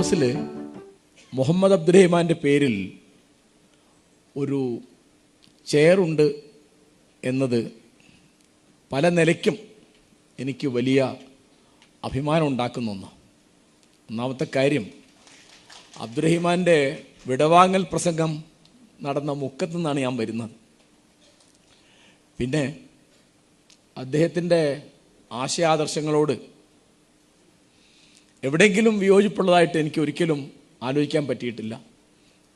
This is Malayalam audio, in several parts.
ഹൗസിൽ മുഹമ്മദ് അബ്ദുറഹിമാൻ്റെ പേരിൽ ഒരു ചെയറുണ്ട് എന്നത് പല നിലയ്ക്കും എനിക്ക് വലിയ അഭിമാനം ഉണ്ടാക്കുന്ന ഒന്നാണ്. ഒന്നാമത്തെ കാര്യം, അബ്ദുറഹിമാൻ്റെ വിടവാങ്ങൽ പ്രസംഗം നടന്ന മുക്കത്തു നിന്നാണ് ഞാൻ വരുന്നത്. പിന്നെ അദ്ദേഹത്തിൻ്റെ ആശയാദർശങ്ങളോട് എവിടെയെങ്കിലും വിയോജിപ്പുള്ളതായിട്ട് എനിക്ക് ഒരിക്കലും ആലോചിക്കാൻ പറ്റിയിട്ടില്ല.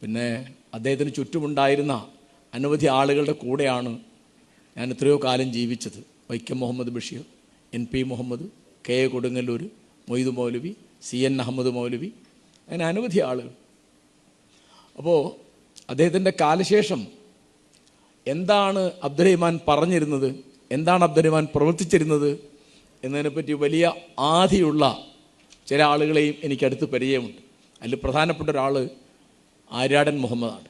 പിന്നെ അദ്ദേഹത്തിന് ചുറ്റുമുണ്ടായിരുന്ന അനവധി ആളുകളുടെ കൂടെയാണ് ഞാൻ എത്രയോ കാലം ജീവിച്ചത്. വൈക്കം മുഹമ്മദ് ബഷീർ, NP മുഹമ്മദ്, K കൊടുങ്ങല്ലൂർ, മൊയ്തു മൗലവി, CN അഹമ്മദ് മൗലവി, അങ്ങനെ അനവധി ആളുകൾ. അപ്പോൾ അദ്ദേഹത്തിൻ്റെ കാലശേഷം എന്താണ് അബ്ദുറഹിമാൻ പറഞ്ഞിരുന്നത്, എന്താണ് അബ്ദുറഹിമാൻ പ്രവർത്തിച്ചിരുന്നത് എന്നതിനെപ്പറ്റി വലിയ ആധിയുള്ള ചില ആളുകളെയും എനിക്കടുത്ത് പരിചയമുണ്ട്. അതിൽ പ്രധാനപ്പെട്ട ഒരാൾ ആര്യാടൻ മുഹമ്മദാണ്,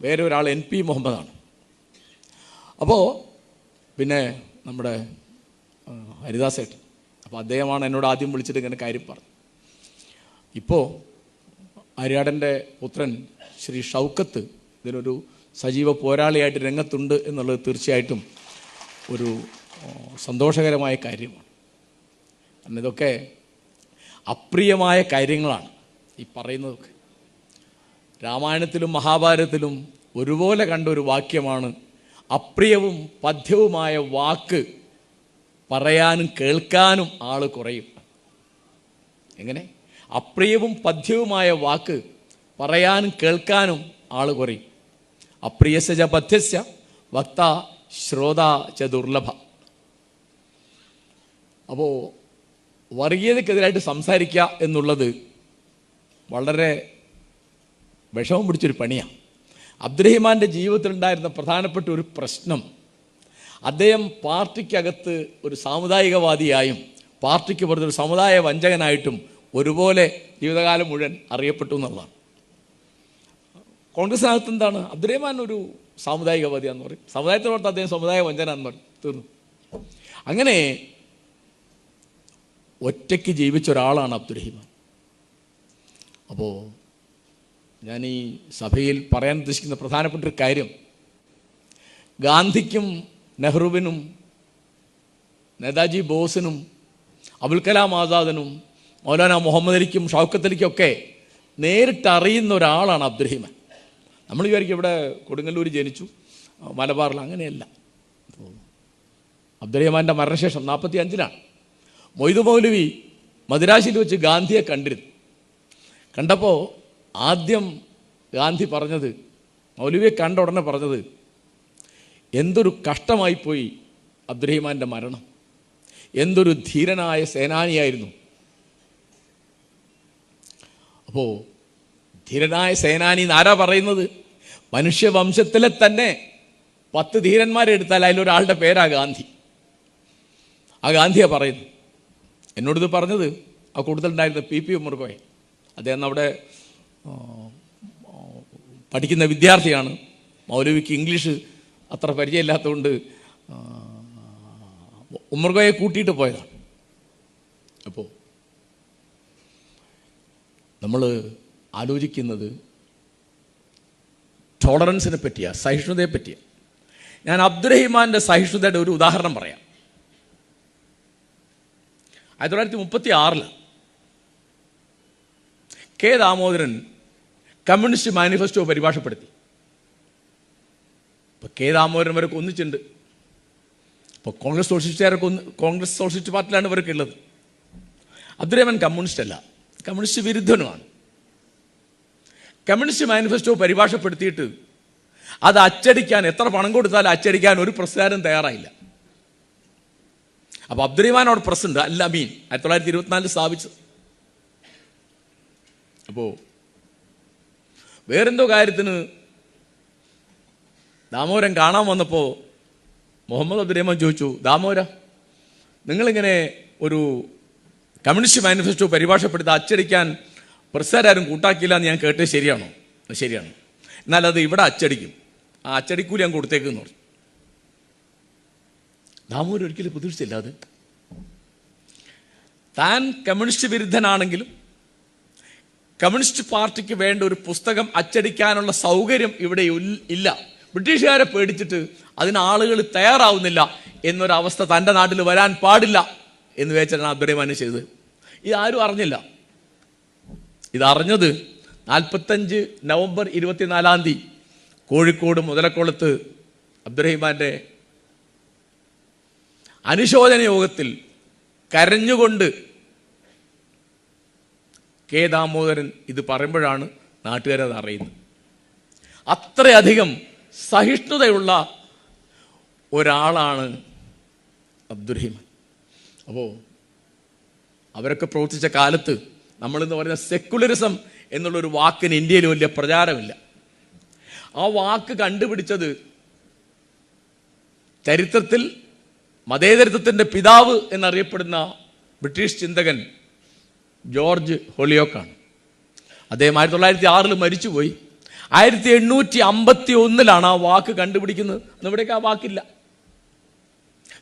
വേറെ ഒരാൾ NP മുഹമ്മദാണ്. അപ്പോൾ പിന്നെ നമ്മുടെ ഹരിദാസേട്ടൻ. അപ്പോൾ അദ്ദേഹമാണ് എന്നോട് ആദ്യം വിളിച്ചിട്ട് ഇങ്ങനെ കാര്യം പറഞ്ഞു. ഇപ്പോൾ ആര്യാടൻ്റെ പുത്രൻ ശ്രീ ഷൗക്കത്ത് ഇതിനൊരു സജീവ പോരാളിയായിട്ട് രംഗത്തുണ്ട് എന്നുള്ളത് തീർച്ചയായിട്ടും ഒരു സന്തോഷകരമായ കാര്യമാണ്. കാരണം ഇതൊക്കെ അപ്രിയമായ കാര്യങ്ങളാണ് ഈ പറയുന്നതൊക്കെ. രാമായണത്തിലും മഹാഭാരതത്തിലും ഒരുപോലെ കണ്ട ഒരു വാക്യമാണ്, അപ്രിയവും പഥ്യവുമായ വാക്ക് പറയാനും കേൾക്കാനും ആൾ കുറയും. എങ്ങനെ? അപ്രിയവും പഥ്യവുമായ വാക്ക് പറയാനും കേൾക്കാനും ആൾ കുറയും. അപ്രിയസ്യ പഥ്യസ്യ വക്ത ശ്രോത ച ദുർലഭ. അപ്പോൾ വർഗീയതയ്ക്കെതിരായിട്ട് സംസാരിക്കുക എന്നുള്ളത് വളരെ വിഷമം പിടിച്ചൊരു പണിയാണ്. അബ്ദുറഹിമാൻ്റെ ജീവിതത്തിലുണ്ടായിരുന്ന പ്രധാനപ്പെട്ട ഒരു പ്രശ്നം, അദ്ദേഹം പാർട്ടിക്കകത്ത് ഒരു സാമുദായികവാദിയായും പാർട്ടിക്ക് പുറത്തൊരു സമുദായ വഞ്ചകനായിട്ടും ഒരുപോലെ ജീവിതകാലം മുഴുവൻ അറിയപ്പെട്ടു എന്നുള്ളതാണ്. കോൺഗ്രസിനകത്ത് എന്താണ്, അബ്ദുറഹിമാൻ ഒരു സാമുദായികവാദിയാന്ന് പറയും, സമുദായത്തെ പുറത്ത് അദ്ദേഹം സമുദായ വഞ്ചനാന്ന് പറയും, തീർന്നു. അങ്ങനെ ഒറ്റയ്ക്ക് ജീവിച്ച ഒരാളാണ് അബ്ദുറഹിമാൻ. അപ്പോൾ ഞാൻ ഈ സഭയിൽ പറയാൻ ഉദ്ദേശിക്കുന്ന പ്രധാനപ്പെട്ട ഒരു കാര്യം, ഗാന്ധിക്കും നെഹ്റുവിനും നേതാജി ബോസിനും അബുൽ കലാം ആസാദിനും മൗലാന മുഹമ്മദ് അലിക്കും ഷൗക്കത്ത് അലിക്കൊക്കെ നേരിട്ട് അറിയുന്ന ഒരാളാണ് അബ്ദുറഹിമാൻ. നമ്മൾ വിചാരിക്കും ഇവിടെ കൊടുങ്ങല്ലൂർ ജനിച്ചു, മലബാറിൽ. അങ്ങനെയല്ല. അബ്ദുറഹിമാൻ്റെ മരണശേഷം 45-ലാണ് മൊയ്തു മൗലവി മദിരാശിയിൽ വെച്ച് ഗാന്ധിയെ കണ്ടിരുന്നു. കണ്ടപ്പോൾ ആദ്യം ഗാന്ധി പറഞ്ഞത്, മൗലവിയെ കണ്ട ഉടനെ പറഞ്ഞത്, എന്തൊരു കഷ്ടമായിപ്പോയി അബ്ദുറഹിമാൻ്റെ മരണം, എന്തൊരു ധീരനായ സേനാനിയായിരുന്നു. അപ്പോൾ ധീരനായ സേനാനി എന്നാരാ പറയുന്നത്? മനുഷ്യവംശത്തിലെ തന്നെ 10 ധീരന്മാരെ എടുത്താൽ അതിലൊരാളുടെ പേരാ ഗാന്ധി. ആ ഗാന്ധിയാണ് പറയുന്നത്. എന്നോടിത് പറഞ്ഞത് ആ കൂടുതലുണ്ടായിരുന്ന PP ഉമ്മർകോയ. അദ്ദേഹം അവിടെ പഠിക്കുന്ന വിദ്യാർത്ഥിയാണ്. മൗലവിക്ക് ഇംഗ്ലീഷ് അത്ര പരിചയമില്ലാത്തതുകൊണ്ട് ഉമ്മർകോയെ കൂട്ടിയിട്ട് പോയതാണ്. അപ്പോൾ നമ്മൾ ആലോചിക്കുന്നത് ടോളറൻസിനെ പറ്റിയാണ്, സഹിഷ്ണുതയെ പറ്റിയാണ്. ഞാൻ അബ്ദുറഹിമാൻ്റെ സഹിഷ്ണുതയുടെ ഒരു ഉദാഹരണം പറയാം. 1936 K ദാമോദരൻ കമ്മ്യൂണിസ്റ്റ് മാനിഫെസ്റ്റോ പരിഭാഷപ്പെടുത്തി. ഇപ്പോൾ K ദാമോദരൻ വരെ ഒന്നിച്ചുണ്ട്. ഇപ്പോൾ കോൺഗ്രസ് സോഷ്യലിസ്റ്റ് പാർട്ടിയിലാണ് ഇവരൊക്കെ ഉള്ളത്. അബ്ദുറഹിമാൻ കമ്മ്യൂണിസ്റ്റ് അല്ല, കമ്മ്യൂണിസ്റ്റ് വിരുദ്ധനുമാണ്. കമ്മ്യൂണിസ്റ്റ് മാനിഫെസ്റ്റോ പരിഭാഷപ്പെടുത്തിയിട്ട് അത് അച്ചടിക്കാൻ എത്ര പണം കൊടുത്താലും അച്ചടിക്കാൻ ഒരു പ്രസ്സുകാരൻ തയ്യാറായില്ല. അപ്പോൾ അബ്ദുറഹിമാൻ അവിടെ പ്രസ്സുണ്ട്, അൽ അമീൻ, 1924 സ്ഥാപിച്ചത്. അപ്പോൾ വേറെന്തോ കാര്യത്തിന് ദാമോദരൻ കാണാൻ വന്നപ്പോൾ മുഹമ്മദ് അബ്ദുറഹിമാൻ ചോദിച്ചു, ദാമോദര, നിങ്ങളിങ്ങനെ ഒരു കമ്മ്യൂണിസ്റ്റ് മാനിഫെസ്റ്റോ പരിഭാഷപ്പെടുത്തി അച്ചടിക്കാൻ പ്രസ്സുകാരും കൂട്ടാക്കിയില്ല എന്ന് ഞാൻ കേട്ടത് ശരിയാണോ? ശരിയാണ്. എന്നാൽ അത് ഇവിടെ അച്ചടിക്കും, ആ അച്ചടിക്കൂലി ഞാൻ കൊടുത്തേക്കെന്ന് പറഞ്ഞു. ദാമോദരൻ ഒരിക്കലും പ്രതീക്ഷിച്ചില്ല അത്. താൻ കമ്മ്യൂണിസ്റ്റ് വിരുദ്ധനാണെങ്കിലും കമ്മ്യൂണിസ്റ്റ് പാർട്ടിക്ക് വേണ്ട ഒരു പുസ്തകം അച്ചടിക്കാനുള്ള സൗകര്യം ഇവിടെ ഇല്ല. ബ്രിട്ടീഷുകാരെ പേടിച്ചിട്ട് അതിന് ആളുകൾ തയ്യാറാവുന്നില്ല എന്നൊരവസ്ഥ തൻ്റെ നാട്ടിൽ വരാൻ പാടില്ല എന്ന് വെച്ചിട്ടാണ് അബ്ദുറഹ്മാൻ ചെയ്തത്. ഇതാരും അറിഞ്ഞില്ല. ഇതറിഞ്ഞത് 45 നവംബർ 24 കോഴിക്കോട് മുതലക്കുളത്ത് അബ്ദുറഹ്മാൻ്റെ അനുശോചന യോഗത്തിൽ കരഞ്ഞുകൊണ്ട് കെ ദാമോദരൻ ഇത് പറയുമ്പോഴാണ് നാട്ടുകാരത് അറിയുന്നത്. അത്രയധികം സഹിഷ്ണുതയുള്ള ഒരാളാണ് അബ്ദുറഹ്മാൻ. അപ്പോൾ അവരൊക്കെ പ്രവർത്തിച്ച കാലത്ത് നമ്മളിന്ന് പറയുന്ന സെക്കുലറിസം എന്നുള്ളൊരു വാക്കിന് ഇന്ത്യയിൽ വലിയ പ്രചാരമില്ല. ആ വാക്ക് കണ്ടുപിടിച്ചത് ചരിത്രത്തിൽ മതേതരത്വത്തിൻ്റെ പിതാവ് എന്നറിയപ്പെടുന്ന ബ്രിട്ടീഷ് ചിന്തകൻ ജോർജ് ഹോളിയോക്കാണ്. അദ്ദേഹം 1906 മരിച്ചുപോയി. 1851 ആ വാക്ക് കണ്ടുപിടിക്കുന്നത്. ഇവിടേക്ക് ആ വാക്കില്ല.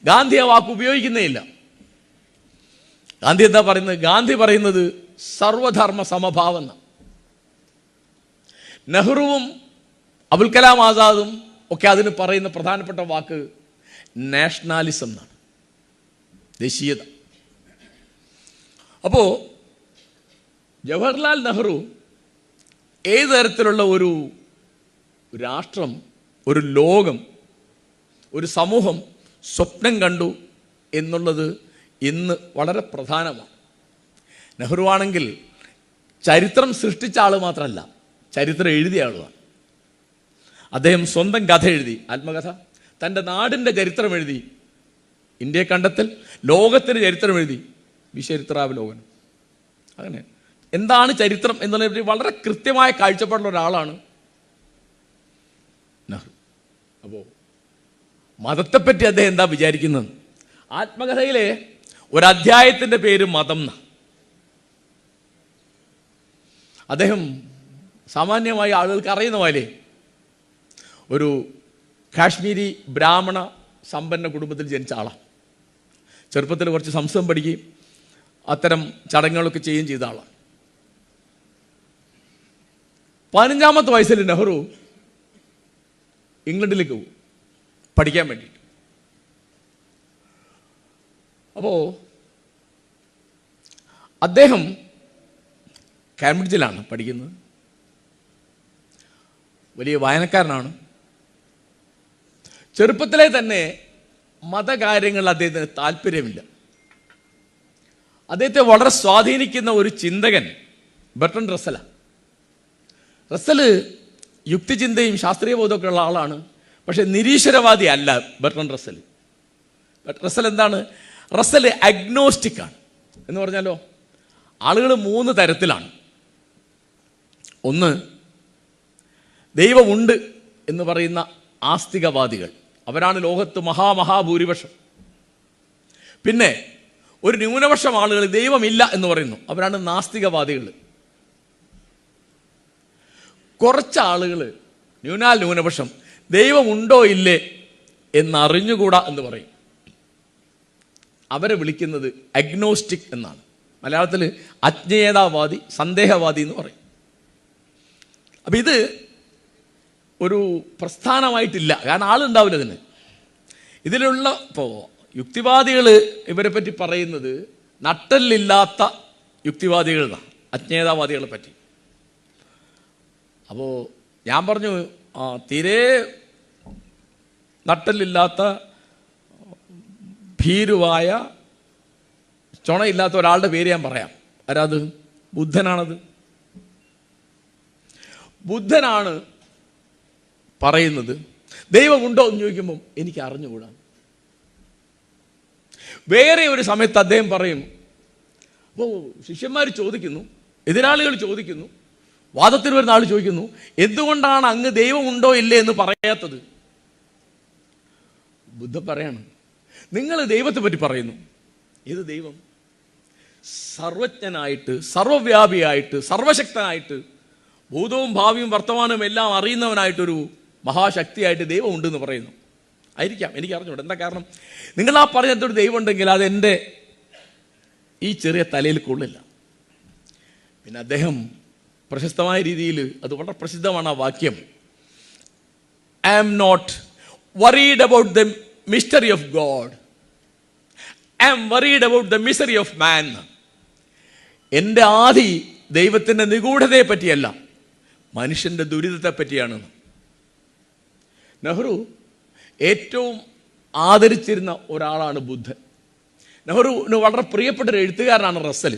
ഗാന്ധി ആ വാക്ക് ഉപയോഗിക്കുന്നേ ഇല്ല. ഗാന്ധി എന്താ പറയുന്നത്? ഗാന്ധി പറയുന്നത് സർവധർമ്മ സമഭാവം എന്നാണ്. നെഹ്റുവും അബുൽ കലാം ആസാദും ഒക്കെ അതിന് പറയുന്ന പ്രധാനപ്പെട്ട വാക്ക് നാഷണാലിസം എന്നാണ്, ദേശീയത. അപ്പോൾ ജവഹർലാൽ നെഹ്റു ഏത് തരത്തിലുള്ള ഒരു രാഷ്ട്രം, ഒരു ലോകം, ഒരു സമൂഹം സ്വപ്നം കണ്ടു എന്നുള്ളത് ഇന്ന് വളരെ പ്രധാനമാണ്. നെഹ്റു ആണെങ്കിൽ ചരിത്രം സൃഷ്ടിച്ച ആൾ മാത്രമല്ല, ചരിത്രം എഴുതിയ ആളുമാണ്. അദ്ദേഹം സ്വന്തം കഥ എഴുതി, ആത്മകഥ. തൻ്റെ നാടിൻ്റെ ചരിത്രം എഴുതി, ഇന്ത്യയെ കണ്ടെത്തൽ. ലോകത്തിന് ചരിത്രം എഴുതി, വിചരിത്രാവലോകനം. അങ്ങനെ എന്താണ് ചരിത്രം എന്നുള്ളതിനെ വളരെ കൃത്യമായ കാഴ്ചപ്പാടുള്ള ഒരാളാണ് നെഹ്റു. അപ്പോൾ മതത്തെപ്പറ്റി അദ്ദേഹം എന്താ വിചാരിക്കുന്നത്? ആത്മകഥയിലെ ഒരധ്യായത്തിൻ്റെ പേര് മതം എന്നാണ്. അദ്ദേഹം സാമാന്യമായി ആളുകൾക്ക് അറിയുന്ന പോലെ ഒരു കാശ്മീരി ബ്രാഹ്മണ സമ്പന്ന കുടുംബത്തിൽ ജനിച്ച ആളാണ്. ചെറുപ്പത്തിൽ കുറച്ച് സംസ്കൃതം പഠിക്കുകയും അത്തരം ചടങ്ങുകളൊക്കെ ചെയ്യുകയും ചെയ്ത ആളാണ്. 15-ാമത്തെ വയസ്സിൽ നെഹ്റു ഇംഗ്ലണ്ടിലേക്ക് പോകും പഠിക്കാൻ വേണ്ടിയിട്ട്. അപ്പോൾ അദ്ദേഹം കാംബ്രിഡ്ജിലാണ് പഠിക്കുന്നത്. വലിയ വായനക്കാരനാണ്. ചെറുപ്പത്തിലെ തന്നെ മതകാര്യങ്ങൾ അദ്ദേഹത്തിന് താല്പര്യമില്ല. അദ്ദേഹത്തെ വളരെ സ്വാധീനിക്കുന്ന ഒരു ചിന്തകൻ ബർട്രൻഡ് റസ്സലാണ്. റസ്സല് യുക്തിചിന്തയും ശാസ്ത്രീയ ബോധമൊക്കെ ഉള്ള ആളാണ്. പക്ഷെ നിരീശ്വരവാദി അല്ല ബർട്രൻഡ് റസ്സൽ. റസ്സൽ എന്താണ്? റസ്സൽ അഗ്നോസ്റ്റിക് ആണ്. എന്ന് പറഞ്ഞാലോ, ആളുകൾ 3 തരത്തിലാണ്. ഒന്ന്, ദൈവമുണ്ട് എന്ന് പറയുന്ന ആസ്തികവാദികൾ. അവരാണ് ലോകത്ത് മഹാഭൂരിപക്ഷം. പിന്നെ ഒരു ന്യൂനപക്ഷം ആളുകൾ ദൈവമില്ല എന്ന് പറയുന്നു. അവരാണ് നാസ്തികവാദികൾ. കുറച്ച് ആളുകൾ, ന്യൂനപക്ഷം, ദൈവമുണ്ടോ ഇല്ലേ എന്നറിഞ്ഞുകൂടാ എന്ന് പറയും. അവരെ വിളിക്കുന്നത് അഗ്നോസ്റ്റിക് എന്നാണ്. മലയാളത്തിൽ അജ്ഞേയതാവാദി, സന്ദേഹവാദി എന്ന് പറയും. അപ്പം ഇത് ഒരു പ്രസ്ഥാനമായിട്ടില്ല, കാരണം ആളുണ്ടാവില്ല ഇതിന്. ഇതിലുള്ള ഇപ്പോൾ യുക്തിവാദികൾ ഇവരെ പറ്റി പറയുന്നത് നട്ടലില്ലാത്ത യുക്തിവാദികളാണ്, അജ്ഞേയതാവാദികളെ പറ്റി. അപ്പോൾ ഞാൻ പറഞ്ഞു, തീരെ നട്ടലില്ലാത്ത ഭീരുവായ ചുണയില്ലാത്ത ഒരാളുടെ പേര് ഞാൻ പറയാം. ആരാത്? ബുദ്ധനാണത്. ബുദ്ധനാണ് പറയുന്നത് ദൈവമുണ്ടോ എന്ന് ചോദിക്കുമ്പം എനിക്ക് അറിഞ്ഞുകൂടാ. വേറെ ഒരു സമയത്ത് അദ്ദേഹം പറയും, അപ്പോൾ ശിഷ്യന്മാർ ചോദിക്കുന്നു, എതിരാളികൾ ചോദിക്കുന്നു, വാദത്തിന് വരുന്ന ആൾ ചോദിക്കുന്നു, എന്തുകൊണ്ടാണ് അങ്ങ് ദൈവമുണ്ടോ ഇല്ലേ എന്ന് പറയാത്തത്? ബുദ്ധ പറയാണ്, നിങ്ങൾ ദൈവത്തെ പറ്റി പറയുന്നു. ഏത് ദൈവം? സർവജ്ഞനായിട്ട്, സർവവ്യാപിയായിട്ട്, സർവശക്തനായിട്ട്, ഭൂതവും ഭാവിയും വർത്തമാനവും എല്ലാം അറിയുന്നവനായിട്ടൊരു മഹാശക്തിയായിട്ട് ദൈവം ഉണ്ടെന്ന് പറയുന്നു. ആയിരിക്കാം, എനിക്ക് അറിഞ്ഞൂടെ എന്താ കാരണം. നിങ്ങൾ ആ പറഞ്ഞൊരു ദൈവം ഉണ്ടെങ്കിൽ അത് എൻ്റെ ഈ ചെറിയ തലയിൽ കൊള്ളില്ല. പിന്നെ അദ്ദേഹം പ്രശസ്തമായ രീതിയിൽ അത് വളരെ പ്രസിദ്ധമാണ് ആ വാക്യം. I am not worried about the mystery of God. I am worried about the misery of man. എൻ്റെ ആദി ദൈവത്തിൻ്റെ നിഗൂഢതയെ പറ്റിയല്ല, മനുഷ്യൻ്റെ ദുരിതത്തെ പറ്റിയാണ്. നെഹ്റു ഏറ്റവും ആദരിച്ചിരുന്ന ഒരാളാണ് ബുദ്ധൻ. നെഹ്റുവിന് വളരെ പ്രിയപ്പെട്ട ഒരു എഴുത്തുകാരനാണ് റസ്സൽ.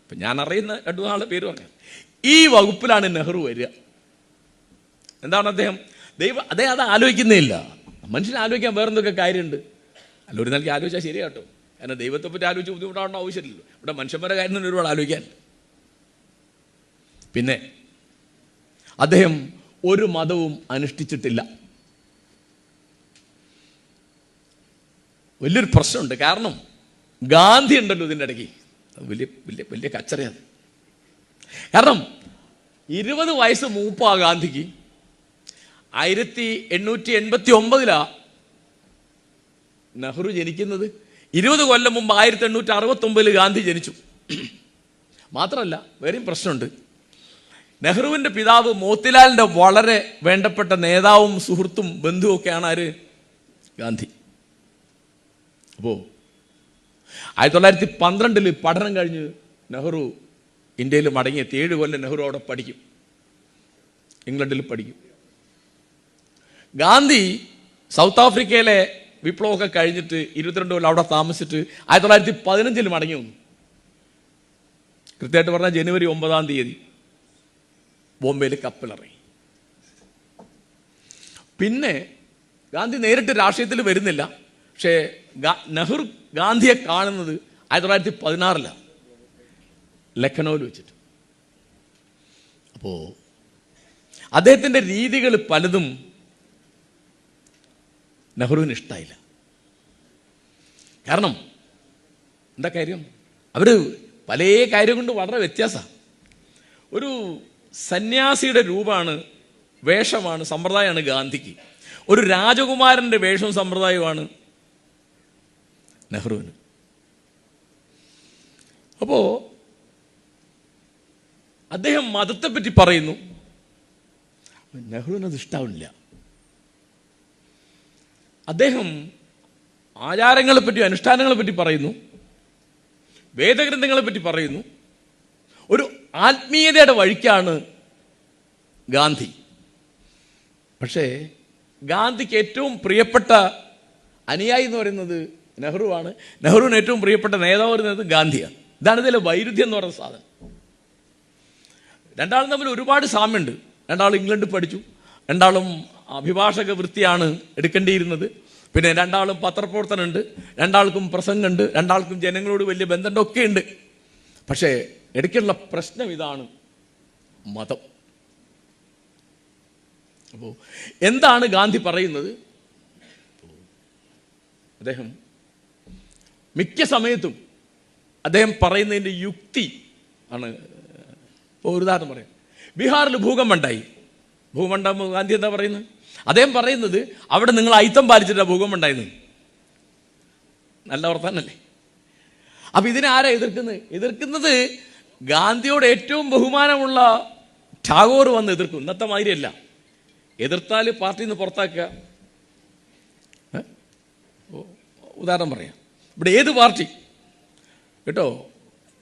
ഇപ്പം ഞാൻ അറിയുന്ന രണ്ടു നാളുടെ പേര് പറഞ്ഞു. ഈ വകുപ്പിലാണ് നെഹ്റു വരിക. എന്താണ് അദ്ദേഹം അത് ആലോചിക്കുന്നേയില്ല. മനുഷ്യനെ ആലോചിക്കാൻ വേറെന്തൊക്കെ കാര്യമുണ്ട്. അല്ല, ഒരു നിലയ്ക്ക് ആലോചിച്ചാൽ ശരിയാട്ടോ. കാരണം ദൈവത്തെ പറ്റി ആലോചിച്ച് ബുദ്ധിമുട്ടാവേണ്ട ആവശ്യമില്ലല്ലോ. ഇവിടെ മനുഷ്യന്മാരുടെ കാര്യം തന്നെ ഒരുപാട് ആലോചിക്കാൻ. പിന്നെ അദ്ദേഹം ഒരു മതവും അനുഷ്ഠിച്ചിട്ടില്ല. വലിയൊരു പ്രശ്നമുണ്ട്. കാരണം ഗാന്ധി ഉണ്ടല്ലോ ഇതിൻ്റെ ഇടയ്ക്ക്, വലിയ വലിയ വലിയ കച്ചറയാണ്. കാരണം 20 വയസ്സ് മൂപ്പാ ഗാന്ധിക്ക്. 1889 നെഹ്റു ജനിക്കുന്നത്. 20 കൊല്ലം മുമ്പ് 1869 ഗാന്ധി ജനിച്ചു. മാത്രമല്ല വേറെയും പ്രശ്നമുണ്ട്. നെഹ്റുവിൻ്റെ പിതാവ് മോത്തിലാലിൻ്റെ വളരെ വേണ്ടപ്പെട്ട നേതാവും സുഹൃത്തും ബന്ധുവും ഒക്കെയാണ് ആര്? ഗാന്ധി. അപ്പോൾ 1912 പഠനം കഴിഞ്ഞ് നെഹ്റു ഇന്ത്യയിൽ മടങ്ങിയെത്തി. 7 കൊല്ലം നെഹ്റു അവിടെ പഠിക്കും, ഇംഗ്ലണ്ടിൽ പഠിക്കും. ഗാന്ധി സൗത്ത് ആഫ്രിക്കയിലെ വിപ്ലവമൊക്കെ കഴിഞ്ഞിട്ട് 22 കൊല്ലം അവിടെ താമസിച്ചിട്ട് 1915 മടങ്ങി വന്നു. കൃത്യമായിട്ട് പറഞ്ഞാൽ ജനുവരി 9 ബോംബെയിൽ കപ്പലിറങ്ങി. പിന്നെ ഗാന്ധി നേരിട്ട് രാഷ്ട്രീയത്തിൽ വരുന്നില്ല. പക്ഷേ നെഹ്റു ഗാന്ധിയെ കാണുന്നത് 1916 ലഖനൌവിൽ വെച്ചിട്ട്. അപ്പോൾ അദ്ദേഹത്തിൻ്റെ രീതികൾ പലതും നെഹ്റുവിന് ഇഷ്ടമായില്ല. കാരണം എന്താ കാര്യം? അവർ പല കാര്യം കൊണ്ട് വളരെ വ്യത്യാസമാണ്. ഒരു സന്യാസിയുടെ രൂപമാണ്, വേഷമാണ്, സമ്പ്രദായമാണ് ഗാന്ധിക്ക്. ഒരു രാജകുമാരൻ്റെ വേഷവും സമ്പ്രദായവുമാണ് നെഹ്റുവിന്. അപ്പോൾ അദ്ദേഹം മതത്തെപ്പറ്റി പറയുന്നു, നെഹ്റുവിനത് ഇഷ്ടാവില്ല. അദ്ദേഹം ആചാരങ്ങളെപ്പറ്റി അനുഷ്ഠാനങ്ങളെപ്പറ്റി പറയുന്നു, വേദഗ്രന്ഥങ്ങളെപ്പറ്റി പറയുന്നു. ഒരു ആത്മീയതയുടെ വഴിക്കാണ് ഗാന്ധി. പക്ഷേ ഗാന്ധിക്ക് ഏറ്റവും പ്രിയപ്പെട്ട അനുയായി എന്ന് പറയുന്നത് നെഹ്റുവാണ്. നെഹ്റുവിന് ഏറ്റവും പ്രിയപ്പെട്ട നേതാവ് പറയുന്നത് ഗാന്ധിയാണ്. ഇതാണ് ഇതിലെ വൈരുദ്ധ്യം എന്ന് പറയുന്ന സാധനം. രണ്ടാളും തമ്മിൽ ഒരുപാട് സാമ്യമുണ്ട്. രണ്ടാളും ഇംഗ്ലണ്ടിൽ പഠിച്ചു, രണ്ടാളും അഭിഭാഷക വൃത്തിയാണ് എടുക്കേണ്ടിയിരുന്നത്. പിന്നെ രണ്ടാളും പത്രപ്രവർത്തനമുണ്ട്, രണ്ടാൾക്കും പ്രസംഗമുണ്ട്, രണ്ടാൾക്കും ജനങ്ങളോട് വലിയ ബന്ധമുണ്ട്, ഒക്കെ ഉണ്ട്. പക്ഷേ ഇടയ്ക്കുള്ള പ്രശ്നം ഇതാണ്, മതം. അപ്പോൾ എന്താണ് ഗാന്ധി പറയുന്നത്? അദ്ദേഹം മിക്ക സമയത്തും അദ്ദേഹം പറയുന്നതിൻ്റെ യുക്തി ആണ്. ഇപ്പോൾ ഒരു ഉദാഹരണം പറയാം. ബീഹാറിൽ ഭൂകമ്പം ഉണ്ടായി. ഭൂകമ്പം ഉണ്ടാകുമ്പോൾ ഗാന്ധി എന്താ പറയുന്നത്? അദ്ദേഹം പറയുന്നത് അവിടെ നിങ്ങൾ അയിത്തം പാലിച്ചിട്ടാണ് ഭൂകമ്പം ഉണ്ടായിരുന്നത്. നല്ല വർത്താനല്ലേ? അപ്പം ഇതിനെ ആരാ എതിർക്കുന്നത്? ഗാന്ധിയോട് ഏറ്റവും ബഹുമാനമുള്ള ടാഗോർ വന്ന് എതിർക്കും. ഇന്നത്തെ മാതിരിയല്ല, എതിർത്താൽ പാർട്ടിയിൽ നിന്ന് പുറത്താക്കുക. ഉദാഹരണം പറയാം. ഇവിടെ ഏത് പാർട്ടി കേട്ടോ,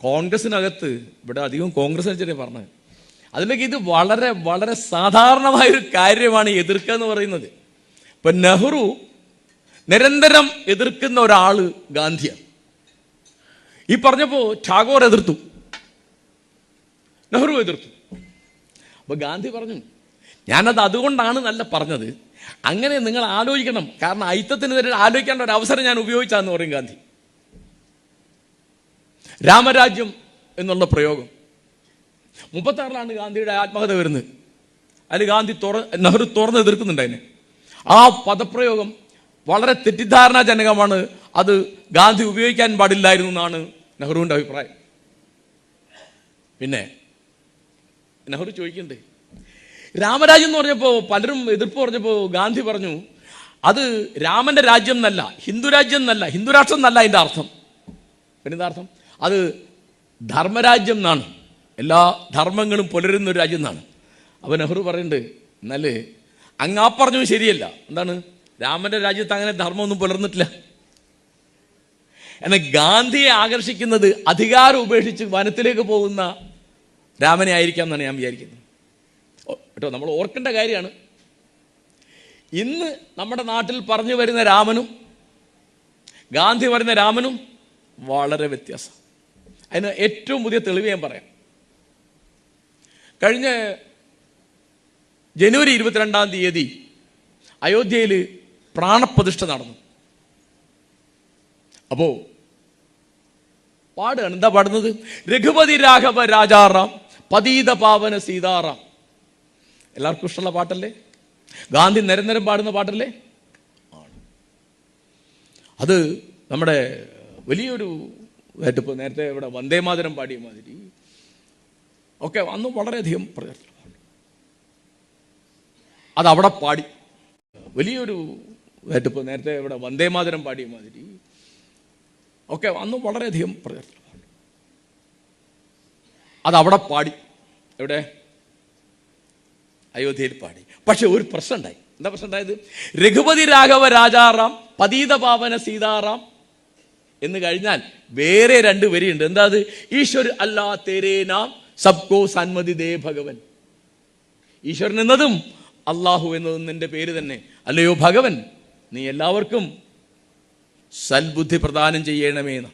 കോൺഗ്രസിനകത്ത് ഇവിടെ അധികം കോൺഗ്രസ് വെച്ചിട്ടേ പറഞ്ഞത്. അതിലേക്ക് ഇത് വളരെ വളരെ സാധാരണമായൊരു കാര്യമാണ് എതിർക്കുക എന്ന് പറയുന്നത്. ഇപ്പം നെഹ്റു നിരന്തരം എതിർക്കുന്ന ഒരാൾ ഗാന്ധിയാണ്. ഈ പറഞ്ഞപ്പോൾ ടാഗോർ എതിർത്തു, നെഹ്റു എതിർത്തു. അപ്പോൾ ഗാന്ധി പറഞ്ഞു, ഞാനത് അതുകൊണ്ടാണ് നല്ല പറഞ്ഞത്, അങ്ങനെ നിങ്ങൾ ആലോചിക്കണം, കാരണം അയിത്തത്തിനെതിരെ ആലോചിക്കേണ്ട ഒരു അവസരം ഞാൻ ഉപയോഗിച്ചാന്ന് പറയും ഗാന്ധി. രാമരാജ്യം എന്നുള്ള പ്രയോഗം 36 ഗാന്ധിയുടെ ആത്മകഥ വരുന്നത്. അതിൽ നെഹ്റു തുറന്ന് എതിർക്കുന്നുണ്ട് അതിനെ. ആ പദപ്രയോഗം വളരെ തെറ്റിദ്ധാരണാജനകമാണ്, അത് ഗാന്ധി ഉപയോഗിക്കാൻ പാടില്ലായിരുന്നു എന്നാണ് നെഹ്റുവിൻ്റെ അഭിപ്രായം. പിന്നെ നെഹ്റു ചോദിക്കണ്ടേ, രാമരാജ്യം എന്ന് പറഞ്ഞപ്പോൾ പലരും എതിർപ്പ് പറഞ്ഞപ്പോൾ ഗാന്ധി പറഞ്ഞു, അത് രാമന്റെ രാജ്യം എന്നല്ല, ഹിന്ദു രാജ്യം എന്നല്ല, ഹിന്ദു രാഷ്ട്രം എന്നല്ല അതിൻ്റെ അർത്ഥം. പിന്നെ എന്താ അർത്ഥം? അത് ധർമ്മരാജ്യം എന്നാണ്. എല്ലാ ധർമ്മങ്ങളും പുലരുന്ന ഒരു രാജ്യം എന്നാണ്. അപ്പോൾ നെഹ്റു പറയുന്നുണ്ട്, എന്നാൽ അങ്ങ് ആ പറഞ്ഞത് ശരിയല്ല. എന്താണ്? രാമൻ്റെ രാജ്യത്ത് അങ്ങനെ ധർമ്മമൊന്നും പുലർന്നിട്ടില്ല. എന്നാൽ ഗാന്ധിയെ ആകർഷിക്കുന്നത് അധികാരം ഉപേക്ഷിച്ച് വനത്തിലേക്ക് പോകുന്ന രാമനെ ആയിരിക്കാം എന്നാണ് ഞാൻ വിചാരിക്കുന്നത് കേട്ടോ. നമ്മൾ ഓർക്കേണ്ട കാര്യമാണ്, ഇന്ന് നമ്മുടെ നാട്ടിൽ പറഞ്ഞു വരുന്ന രാമനും ഗാന്ധി പറയുന്ന രാമനും വളരെ വ്യത്യാസം. അതിന് ഏറ്റവും പുതിയ തെളിവ് ഞാൻ പറയാം. കഴിഞ്ഞ ജനുവരി 22 അയോധ്യയിൽ പ്രാണപ്രതിഷ്ഠ നടന്നു. അപ്പോൾ പാടുകയാണ്. എന്താ പാടുന്നത്? രഘുപതി രാഘവ രാജാറാം പതീത പാവന സീതാറാം. എല്ലാവർക്കും ഇഷ്ടമുള്ള പാട്ടല്ലേ? ഗാന്ധി നിരന്തരം പാടുന്ന പാട്ടല്ലേ? ആണ്. അത് നമ്മുടെ വലിയൊരു ഇപ്പോൾ നേരത്തെ ഇവിടെ വന്ദേമാതരം പാടിയ മാതിരി ഒക്കെ അന്ന് വളരെയധികം പ്രചാരത്തിലാണ്. അതവിടെ പാടി വലിയൊരു ഇപ്പോൾ നേരത്തെ ഇവിടെ വന്ദേമാതരം പാടിയ മാതിരി ഒക്കെ അന്ന് വളരെയധികം പ്രചാരത്തിലാണ്. അതവിടെ പാടി, എവിടെ? അയോധ്യയിൽ പാടി. പക്ഷെ ഒരു പ്രശ്നം ഉണ്ടായി. എന്താ പ്രശ്നം ഉണ്ടായത്? രഘുപതി രാഘവ രാജാറാം പതീത പാവന സീതാറാം എന്ന് കഴിഞ്ഞാൽ വേറെ 2 വരിയുണ്ട്. എന്താ അത്? ഈശ്വർ അല്ലാ തേരേ നാം സബ്കോ സന്മതി ദേ ഭഗവൻ. ഈശ്വരൻ എന്നതും അള്ളാഹു എന്നതും നിന്റെ പേര് തന്നെ, അല്ലയോ ഭഗവൻ നീ എല്ലാവർക്കും സൽബുദ്ധി പ്രദാനം ചെയ്യണമേന്ന്.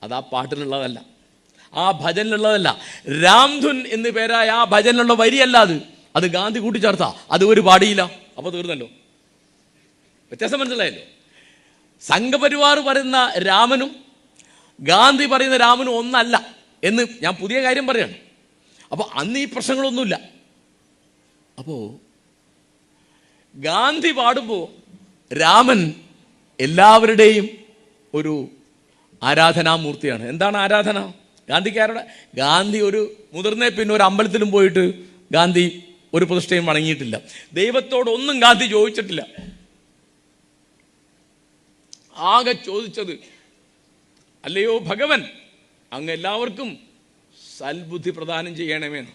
അത് ആ പാട്ടിലുള്ളതല്ല, ആ ഭജനിലുള്ളതല്ല. രാംധുൻ എന്ന് പേരായ ആ ഭജനിലുള്ള വരിയല്ല അത് ഗാന്ധി കൂട്ടിച്ചേർത്താ. അത് ഒരു പാടിയില്ല. അപ്പോൾ തീർന്നല്ലോ. വ്യത്യാസം മനസ്സിലായല്ലോ. സംഘപരിവാർ പറയുന്ന രാമനും ഗാന്ധി പറയുന്ന രാമനും ഒന്നല്ല എന്ന് ഞാൻ പുതിയ കാര്യം പറയാണ്. അപ്പോൾ അന്ന് ഈ പ്രശ്നങ്ങളൊന്നുമില്ല. അപ്പോൾ ഗാന്ധി പാടുമ്പോൾ രാമൻ എല്ലാവരുടെയും ഒരു ആരാധനാമൂർത്തിയാണ്. എന്താണ് ആരാധന? ഗാന്ധിക്കാരുടെ ഗാന്ധി ഒരു മുതിർന്ന പിന്നെ ഒരു അമ്പലത്തിലും പോയിട്ട് ഗാന്ധി ഒരു പ്രതിഷ്ഠയും വണങ്ങിയിട്ടില്ല. ദൈവത്തോടൊന്നും ഗാന്ധി ചോദിച്ചിട്ടില്ല. ആകെ ചോദിച്ചത്, അല്ലയോ ഭഗവൻ അങ്ങ് എല്ലാവർക്കും സൽബുദ്ധി പ്രദാനം ചെയ്യണമെന്ന്.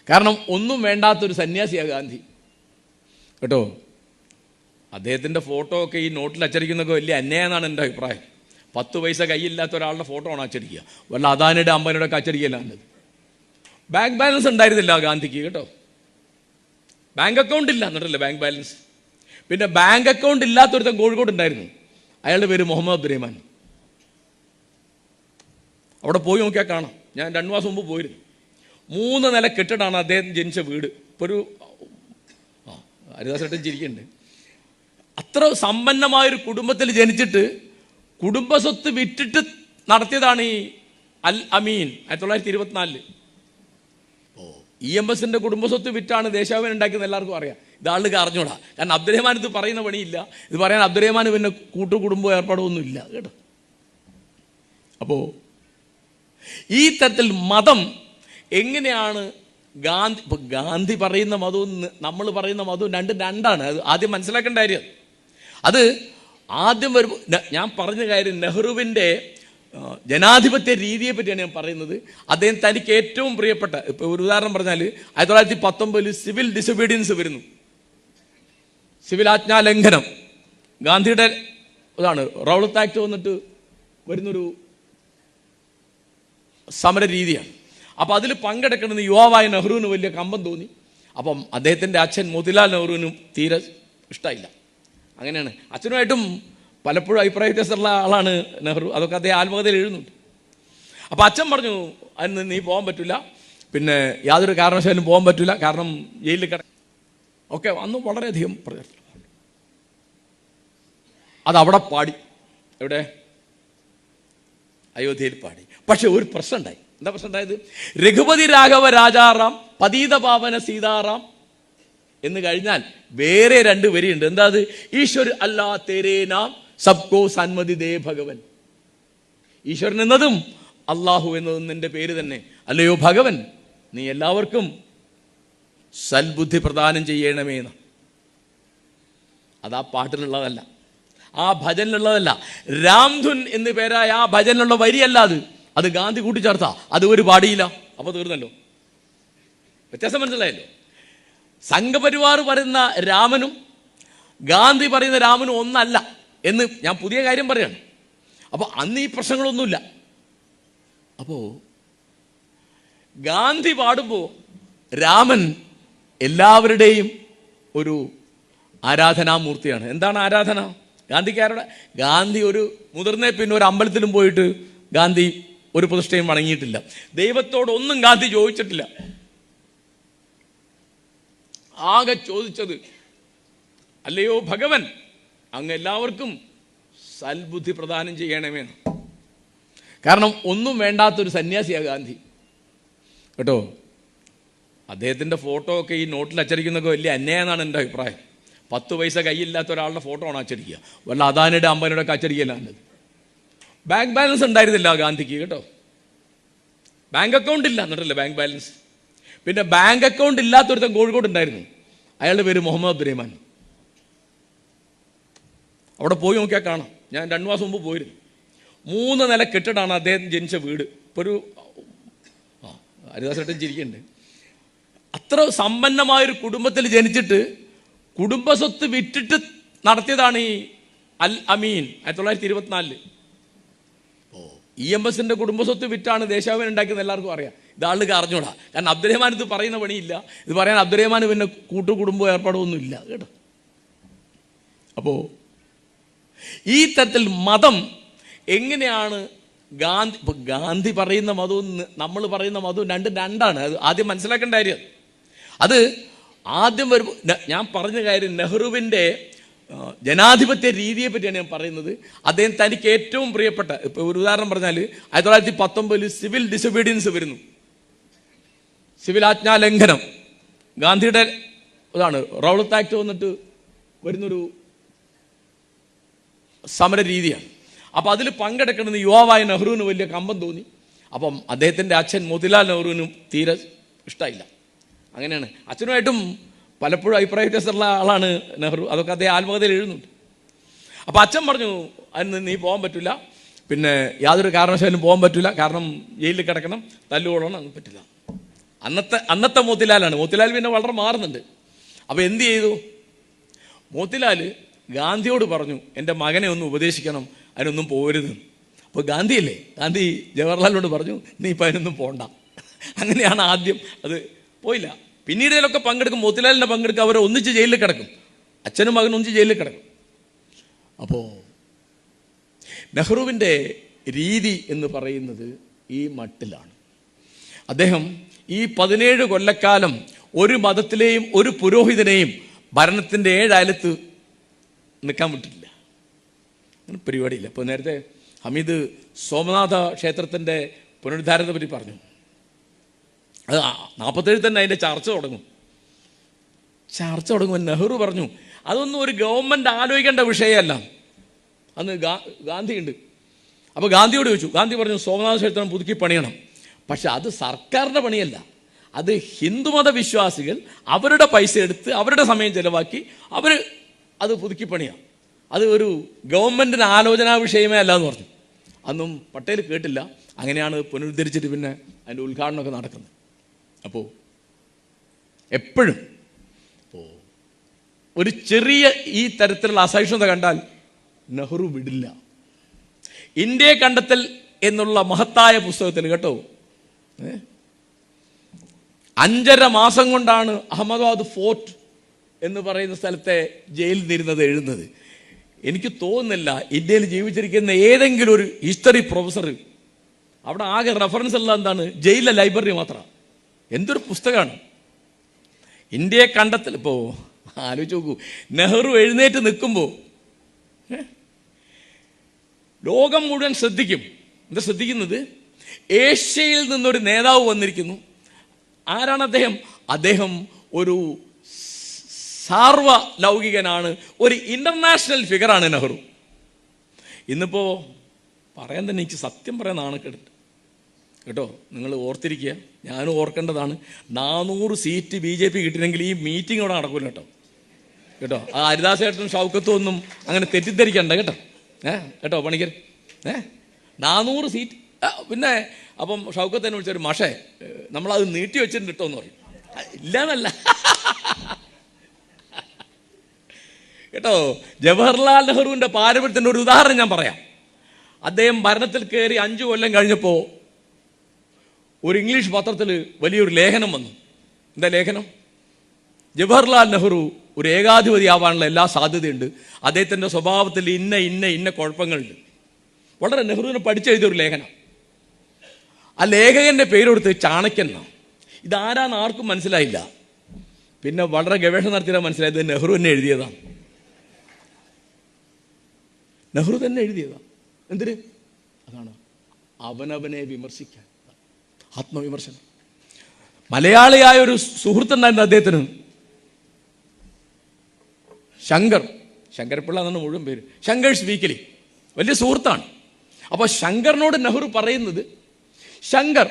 കാരണം ഒന്നും വേണ്ടാത്തൊരു സന്യാസിയാണ് ഗാന്ധി കേട്ടോ. അദ്ദേഹത്തിൻ്റെ ഫോട്ടോ ഒക്കെ ഈ നോട്ടിൽ അച്ചടിക്കുന്നതൊക്കെ വലിയ അന്യായമെന്നാണ് എൻ്റെ അഭിപ്രായം. 10 പൈസ കയ്യില്ലാത്ത ഒരാളുടെ ഫോട്ടോ ആണ് അച്ചടിക്കുക. വല്ല അദാനിയുടെ അമ്പനിയുടെ ഒക്കെ അച്ചടിക്കല്ലാണ്ടത്. ബാങ്ക് ബാലൻസ് ഉണ്ടായിരുന്നില്ല ഗാന്ധിക്ക് കേട്ടോ. ബാങ്ക് അക്കൗണ്ട് ഇല്ല എന്നിട്ടല്ലേ ബാങ്ക് ബാലൻസ്. പിന്നെ ബാങ്ക് അക്കൗണ്ട് ഇല്ലാത്തൊരുത്തൻ കോഴിക്കോട് ഉണ്ടായിരുന്നു. അയാളുടെ പേര് മുഹമ്മദ് അബ്ദുറഹ്മാൻ. അവിടെ പോയി നോക്കിയാൽ കാണാം. ഞാൻ 2 മാസം മുമ്പ് പോയിരുന്നു. 3 നില കെട്ടിടമാണ് അദ്ദേഹം ജനിച്ച വീട്. ഇപ്പോൾ ഒരു ഹരിദാസേട്ടൻ ചിരിക്കുന്നുണ്ട്. അത്ര സമ്പന്നമായൊരു കുടുംബത്തിൽ ജനിച്ചിട്ട് കുടുംബസ്വത്ത് വിറ്റിട്ട് നടത്തിയതാണ് ഈ അൽ അമീൻ 1924. EMSന്റെ കുടുംബസ്വത്ത് വിറ്റാണ് ദേശാഭിമാനി ഉണ്ടാക്കിയെന്ന് എല്ലാവർക്കും അറിയാം. ഇത് ആളുകൾക്ക് അറിഞ്ഞൂടാ. കാരണം അബ്ദുറഹ്മാൻ ഇത് പറയുന്ന പണിയില്ല. ഇത് പറയാൻ അബ്ദുറഹ്മാൻ പിന്നെ കൂട്ടുകുടുംബം ഏർപ്പാടൊന്നും ഇല്ല കേട്ടോ. അപ്പോൾ ഈ തരത്തിൽ മതം എങ്ങനെയാണ് ഗാന്ധി ഇപ്പം ഗാന്ധി പറയുന്ന മതവും നമ്മൾ പറയുന്ന മതവും രണ്ടാണ്. അത് ആദ്യം മനസ്സിലാക്കേണ്ട കാര്യം. അത് ആദ്യം വരുമ്പോൾ ഞാൻ പറഞ്ഞ കാര്യം നെഹ്റുവിൻ്റെ ജനാധിപത്യ രീതിയെ പറ്റിയാണ് ഞാൻ പറയുന്നത്. അദ്ദേഹം തനിക്ക് ഏറ്റവും പ്രിയപ്പെട്ട, ഇപ്പോൾ ഒരു ഉദാഹരണം പറഞ്ഞാൽ 1919 സിവിൽ ഡിസൊബീഡിയൻസ് വരുന്നു. സിവിൽ ആജ്ഞാലംഘനം ഗാന്ധിയുടെ ഇതാണ്. റൗളത്ത് ആക്ട് വന്നിട്ട് വരുന്നൊരു സമര രീതിയാണ്. അപ്പോൾ അതിൽ പങ്കെടുക്കണമെന്ന് യുവാവായ നെഹ്റുവിന് വലിയ കമ്പം തോന്നി. അപ്പം അദ്ദേഹത്തിൻ്റെ അച്ഛൻ മോത്തിലാൽ നെഹ്റുവിനും തീരെ ഇഷ്ടമായില്ല. അങ്ങനെയാണ്. അച്ഛനുമായിട്ടും പലപ്പോഴും അഭിപ്രായ വ്യത്യാസമുള്ള ആളാണ് നെഹ്റു. അതൊക്കെ അദ്ദേഹം ആത്മകഥയിൽ എഴുതുന്നുണ്ട്. അപ്പോൾ അച്ഛൻ പറഞ്ഞു, അതിന് നീ പോകാൻ പറ്റില്ല, പിന്നെ യാതൊരു കാരണവശാലും പോകാൻ പറ്റില്ല, കാരണം ജയിലിൽ ഒക്കെ അന്ന് വളരെയധികം പ്രചാരത്തിലാണ്. അതവിടെ പാടി, എവിടെ? അയോധ്യയിൽ പാടി. പക്ഷെ ഒരു പ്രശ്നം ഉണ്ടായി. എന്താ പ്രശ്നം ഉണ്ടായത്? രഘുപതി രാഘവ രാജാറാം പതീത പാവന സീതാറാം എന്ന് കഴിഞ്ഞാൽ വേറെ 2 വരിയുണ്ട്. എന്താ അത്? ഈശ്വർ അല്ലാ തേരേ നാം സബ്കോ സന്മതി ദേ ഭഗവൻ. ഈശ്വരൻ എന്നതും അള്ളാഹു എന്നതും നിന്റെ പേര് തന്നെ, അല്ലയോ ഭഗവൻ നീ എല്ലാവർക്കും സൽബുദ്ധി പ്രദാനം ചെയ്യണമേന്ന്. അത് ആ പാട്ടിലുള്ളതല്ല, ആ ഭജനിലുള്ളതല്ല. രാംധുൻ എന്ന് പേരായ ആ ഭജനിലുള്ള വരിയല്ല അത് ഗാന്ധി കൂട്ടിച്ചേർത്താ അത് ഒരു പാടിയില്ല. അപ്പോൾ തീർന്നല്ലോ. വ്യത്യാസം മനസ്സിലായല്ലോ. സംഘപരിവാർ പറയുന്ന രാമനും ഗാന്ധി പറയുന്ന രാമനും ഒന്നല്ല എന്ന് ഞാൻ പുതിയ കാര്യം പറയാണ്. അപ്പോൾ അന്ന് ഈ പ്രശ്നങ്ങളൊന്നുമില്ല. അപ്പോൾ ഗാന്ധി പാടുമ്പോൾ രാമൻ എല്ലാവരുടെയും ഒരു ആരാധനാമൂർത്തിയാണ്. എന്താണ് ആരാധന? ഗാന്ധിക്കാരുടെ ഗാന്ധി ഒരു മുതിർന്ന പിന്നെ ഒരു അമ്പലത്തിലും പോയിട്ട് ഗാന്ധി ഒരു പ്രതിഷ്ഠയും വണങ്ങിയിട്ടില്ല. ദൈവത്തോടൊന്നും ഗാന്ധി ചോദിച്ചിട്ടില്ല. ആകെ ചോദിച്ചത്, അല്ലയോ ഭഗവൻ, അങ്ങ് എല്ലാവർക്കും സൽബുദ്ധി പ്രദാനം ചെയ്യണമേ. കാരണം ഒന്നും വേണ്ടാത്തൊരു സന്യാസിയാണ് ഗാന്ധി കേട്ടോ. അദ്ദേഹത്തിൻ്റെ ഫോട്ടോ ഒക്കെ ഈ നോട്ടിൽ അച്ചടിക്കുന്നതൊക്കെ വലിയ അന്യായമെന്നാണ് എൻ്റെ അഭിപ്രായം. 10 പൈസ കയ്യില്ലാത്ത ഒരാളുടെ ഫോട്ടോ ആണ് അച്ചടിക്കുക. വല്ല അദാനിയുടെ അമ്പനിയുടെ ഒക്കെ അച്ചടിക്കല്ലാണ്ട്. ബാങ്ക് ബാലൻസ് ഉണ്ടായിരുന്നില്ല ഗാന്ധിക്ക് കേട്ടോ. ബാങ്ക് അക്കൗണ്ട് ഇല്ല എന്നിട്ടല്ലേ ബാങ്ക് ബാലൻസ്. പിന്നെ ബാങ്ക് അക്കൗണ്ട് ഇല്ലാത്തൊരുത്തൻ കോഴിക്കോട് ഉണ്ടായിരുന്നു. അയാളുടെ പേര് മുഹമ്മദ് അബ്ദുറഹ്മാൻ. അവിടെ പോയി നോക്കിയാൽ കാണാം. ഞാൻ 2 മാസം മുമ്പ് പോയിരുന്നു. 3 നില കെട്ടിടമാണ് അദ്ദേഹം ജനിച്ച വീട്. ഇപ്പോൾ ഒരു ഹരിദാസേട്ടൻ ചിരിക്കുന്നുണ്ട്. അത്ര സമ്പന്നമായൊരു കുടുംബത്തിൽ ജനിച്ചിട്ട് കുടുംബസ്വത്ത് വിറ്റിട്ട് നടത്തിയതാണ് ഈ അൽ അമീൻ 1924. EMS കുടുംബസ്വത്ത് വിറ്റാണ് ദേശാഭിമാനി ഉണ്ടാക്കിയത്. എല്ലാവർക്കും അറിയാം. ഇത് ആൾക്ക് അറിഞ്ഞൂടാ. കാരണം അബ്ദുറഹ്മാൻ ഇത് പറയുന്ന പണിയില്ല. ഇത് പറയാൻ അബ്ദുറഹ്മാൻ പിന്നെ കൂട്ടുകുടുംബ ഏർപ്പാടൊന്നും ഇല്ല കേട്ടോ. അപ്പോൾ ഈ തരത്തിൽ മതം എങ്ങനെയാണ് ഗാന്ധി ഇപ്പം ഗാന്ധി പറയുന്ന മതവും നമ്മൾ പറയുന്ന മതവും രണ്ടാണ്. അത് ആദ്യം മനസ്സിലാക്കേണ്ട കാര്യം. അത് ആദ്യം വരുമ്പോൾ ഞാൻ പറഞ്ഞ കാര്യം നെഹ്റുവിൻ്റെ ജനാധിപത്യ രീതിയെ പറ്റിയാണ് ഞാൻ പറയുന്നത്. അദ്ദേഹം തനിക്ക് ഏറ്റവും പ്രിയപ്പെട്ട, ഇപ്പോൾ ഒരു ഉദാഹരണം പറഞ്ഞാൽ 1919 സിവിൽ ഡിസൊബീഡിയൻസ് വരുന്നു. സിവിൽ ആജ്ഞാലംഘനം ഗാന്ധിയുടെ ഇതാണ്. റൗളത്ത് ആക്ട് വന്നിട്ട് വരുന്നൊരു സമര രീതിയാണ്. അപ്പം അതിൽ പങ്കെടുക്കണമെന്ന് യുവാവായ നെഹ്റുവിന് വലിയ കമ്പം തോന്നി. അപ്പം അദ്ദേഹത്തിൻ്റെ അച്ഛൻ മോത്തിലാൽ നെഹ്റുവിനും തീരെ ഇഷ്ടമായില്ല. അങ്ങനെയാണ്. അച്ഛനുമായിട്ടും പലപ്പോഴും അഭിപ്രായ വ്യത്യാസമുള്ള ആളാണ് നെഹ്റു. അതൊക്കെ അദ്ദേഹം ആത്മകഥയിൽ എഴുതുന്നുണ്ട്. അപ്പോൾ അച്ഛൻ പറഞ്ഞു, അതിന് നീ പോകാൻ പറ്റില്ല, പിന്നെ യാതൊരു കാരണവശാലും പോകാൻ പറ്റില്ല, കാരണം ജയിലിൽ കിടക്കണം, തല്ലുകൊള്ളണം, അങ്ങനെ പറ്റില്ല. അന്നത്തെ മോത്തിലാലാണ്. മോത്തിലാൽ പിന്നെ വളരെ മാറുന്നുണ്ട്. അപ്പോൾ എന്ത് ചെയ്തു? മോത്തിലാൽ ഗാന്ധിയോട് പറഞ്ഞു, എൻ്റെ മകനെ ഒന്ന് ഉപദേശിക്കണം, അതിനൊന്നും പോരുത്. അപ്പോൾ ഗാന്ധിയല്ലേ, ഗാന്ധി ജവഹർലാലിനോട് പറഞ്ഞു, നീ ഇപ്പം അതിനൊന്നും പോകണ്ട. അങ്ങനെയാണ് ആദ്യം അത് പോയില്ല. പിന്നീട് ഇതിലൊക്കെ പങ്കെടുക്കും. മോത്തിലാലിൻ്റെ പങ്കെടുക്കും. അവരെ ഒന്നിച്ച് ജയിലിൽ കിടക്കും. അച്ഛനും മകനും ഒന്നിച്ച് ജയിലിൽ കിടക്കും. അപ്പോൾ നെഹ്റുവിൻ്റെ രീതി എന്ന് പറയുന്നത് ഈ മട്ടിലാണ്. അദ്ദേഹം ഈ 17 കൊല്ലക്കാലം ഒരു മതത്തിലെയും ഒരു പുരോഹിതനെയും ഭരണത്തിൻ്റെ 7 അയലത്ത് നിൽക്കാൻ വിട്ടിട്ടില്ല. അങ്ങനെ പരിപാടിയില്ല. ഇപ്പോൾ നേരത്തെ ഹമീദ് സോമനാഥ ക്ഷേത്രത്തിൻ്റെ പുനരുദ്ധാരണത്തെ പറ്റി പറഞ്ഞു. അത് 47 തന്നെ അതിൻ്റെ ചർച്ച തുടങ്ങും. നെഹ്റു പറഞ്ഞു, അതൊന്നും ഒരു ഗവൺമെൻറ് ആലോചിക്കേണ്ട വിഷയമല്ല. അന്ന് ഗാന്ധിയുണ്ട്. അപ്പോൾ ഗാന്ധിയോട് ചോദിച്ചു. ഗാന്ധി പറഞ്ഞു, സോമനാഥ ക്ഷേത്രം പുതുക്കി പണിയണം. പക്ഷെ അത് സർക്കാരിൻ്റെ പണിയല്ല, അത് ഹിന്ദുമത വിശ്വാസികൾ അവരുടെ പൈസ എടുത്ത് അവരുടെ സമയം ചിലവാക്കി അവർ അത് പുതുക്കി പണിയാം. അത് ഒരു ഗവൺമെൻറ്റിന് ആലോചനാ വിഷയമേ അല്ല എന്ന് പറഞ്ഞു. അന്നും പട്ടേൽ കേട്ടില്ല. അങ്ങനെയാണ് പുനരുദ്ധരിച്ചിട്ട് പിന്നെ അതിൻ്റെ ഉദ്ഘാടനമൊക്കെ നടക്കുന്നത്. അപ്പോൾ എപ്പോഴും ഒരു ചെറിയ ഈ തരത്തിലുള്ള അസഹിഷ്ണുത കണ്ടാൽ നെഹ്റു വിടില്ല. ഇന്ത്യയെ കണ്ടെത്തൽ എന്നുള്ള മഹത്തായ പുസ്തകത്തിൽ കേട്ടോ 5.5 മാസം കൊണ്ടാണ് അഹമ്മദാബാദ് ഫോർട്ട് എന്ന് പറയുന്ന സ്ഥലത്തെ ജയിലിൽ നിന്നിരുന്നത് എഴുതുന്നത്. എനിക്ക് തോന്നുന്നില്ല ഇന്ത്യയിൽ ജീവിച്ചിരിക്കുന്ന ഏതെങ്കിലും ഒരു ഹിസ്റ്ററി പ്രൊഫസർ അവിടെ ആകെ റെഫറൻസ് ഉള്ള എന്താണ്? ജയിലിലെ ലൈബ്രറി മാത്രമാണ്. എന്തൊരു പുസ്തകമാണ് ഇന്ത്യയെ കണ്ടെത്തൽ. ഇപ്പോൾ ആലോചിച്ച് നോക്കൂ, നെഹ്റു എഴുന്നേറ്റ് നിൽക്കുമ്പോൾ ലോകം മുഴുവൻ ശ്രദ്ധിക്കും. എന്താ ശ്രദ്ധിക്കുന്നത്? ഏഷ്യയിൽ നിന്നൊരു നേതാവ് വന്നിരിക്കുന്നു. ആരാണ് അദ്ദേഹം? അദ്ദേഹം ഒരു സാർവലൗകികനാണ്, ഒരു ഇന്റർനാഷണൽ ഫിഗറാണ് നെഹ്റു. ഇന്നിപ്പോൾ പറയാൻ തന്നെ എനിക്ക് സത്യം പറയാൻ നാണക്കേടുണ്ട് കേട്ടോ. നിങ്ങൾ ഓർത്തിരിക്കുക, ഞാനും ഓർക്കേണ്ടതാണ്. 400 സീറ്റ് BJP കിട്ടിയെങ്കിൽ ഈ മീറ്റിംഗ് അവിടെ നടക്കില്ല കേട്ടോ. ആ ഹരിദാസേട്ടനും ഷൗക്കത്തും ഒന്നും അങ്ങനെ തെറ്റിദ്ധരിക്കണ്ട കേട്ടോ. കേട്ടോ പണിക്കർ, 400 സീറ്റ് പിന്നെ അപ്പം ഷൗക്കത്ത് തന്നെ വിളിച്ചൊരു മാഷേ നമ്മളത് നീട്ടി വെച്ചിട്ടുണ്ട് കേട്ടോ എന്ന് പറയും. ഇല്ലാന്നല്ല കേട്ടോ. ജവഹർലാൽ നെഹ്റുവിൻ്റെ പാരമ്പര്യത്തിൻ്റെ ഒരു ഉദാഹരണം ഞാൻ പറയാം. അദ്ദേഹം ഭരണത്തിൽ കയറി 5 കൊല്ലം കഴിഞ്ഞപ്പോൾ ഒരു ഇംഗ്ലീഷ് പത്രത്തിൽ വലിയൊരു ലേഖനം വന്നു. എന്താ ലേഖനം? ജവഹർലാൽ നെഹ്റു ഒരു ഏകാധിപതി ആവാനുള്ള എല്ലാ സാധ്യതയുണ്ട്, അദ്ദേഹത്തിൻ്റെ സ്വഭാവത്തിൽ ഇന്ന കുഴപ്പങ്ങളുണ്ട്. വളരെ നെഹ്റുവിനെ പഠിച്ചെഴുതിയൊരു ലേഖനം. ആ ലേഖകൻ്റെ പേരെടുത്ത് ചാണക്യൻ എന്നാണ്. ഇതാരാന്ന് ആർക്കും മനസ്സിലായില്ല. പിന്നെ വളരെ ഗവേഷണം നടത്തിയാൽ മനസ്സിലായത് നെഹ്റു തന്നെ എഴുതിയതാണ്. നെഹ്റു തന്നെ എഴുതിയതാണ്. എന്തിന്? അതാണ് അവനവനെ വിമർശിക്കാൻ, ആത്മവിമർശനം. മലയാളിയായ ഒരു സുഹൃത്തുണ്ടായിരുന്നു അദ്ദേഹത്തിന്, ശങ്കർപിള്ള എന്നാണ് മുഴുവൻ പേര്. ശങ്കേഴ്സ് വീക്കിലി, വലിയ സുഹൃത്താണ്. അപ്പോൾ ശങ്കറിനോട് നെഹ്റു പറയുന്നത്, ശങ്കർ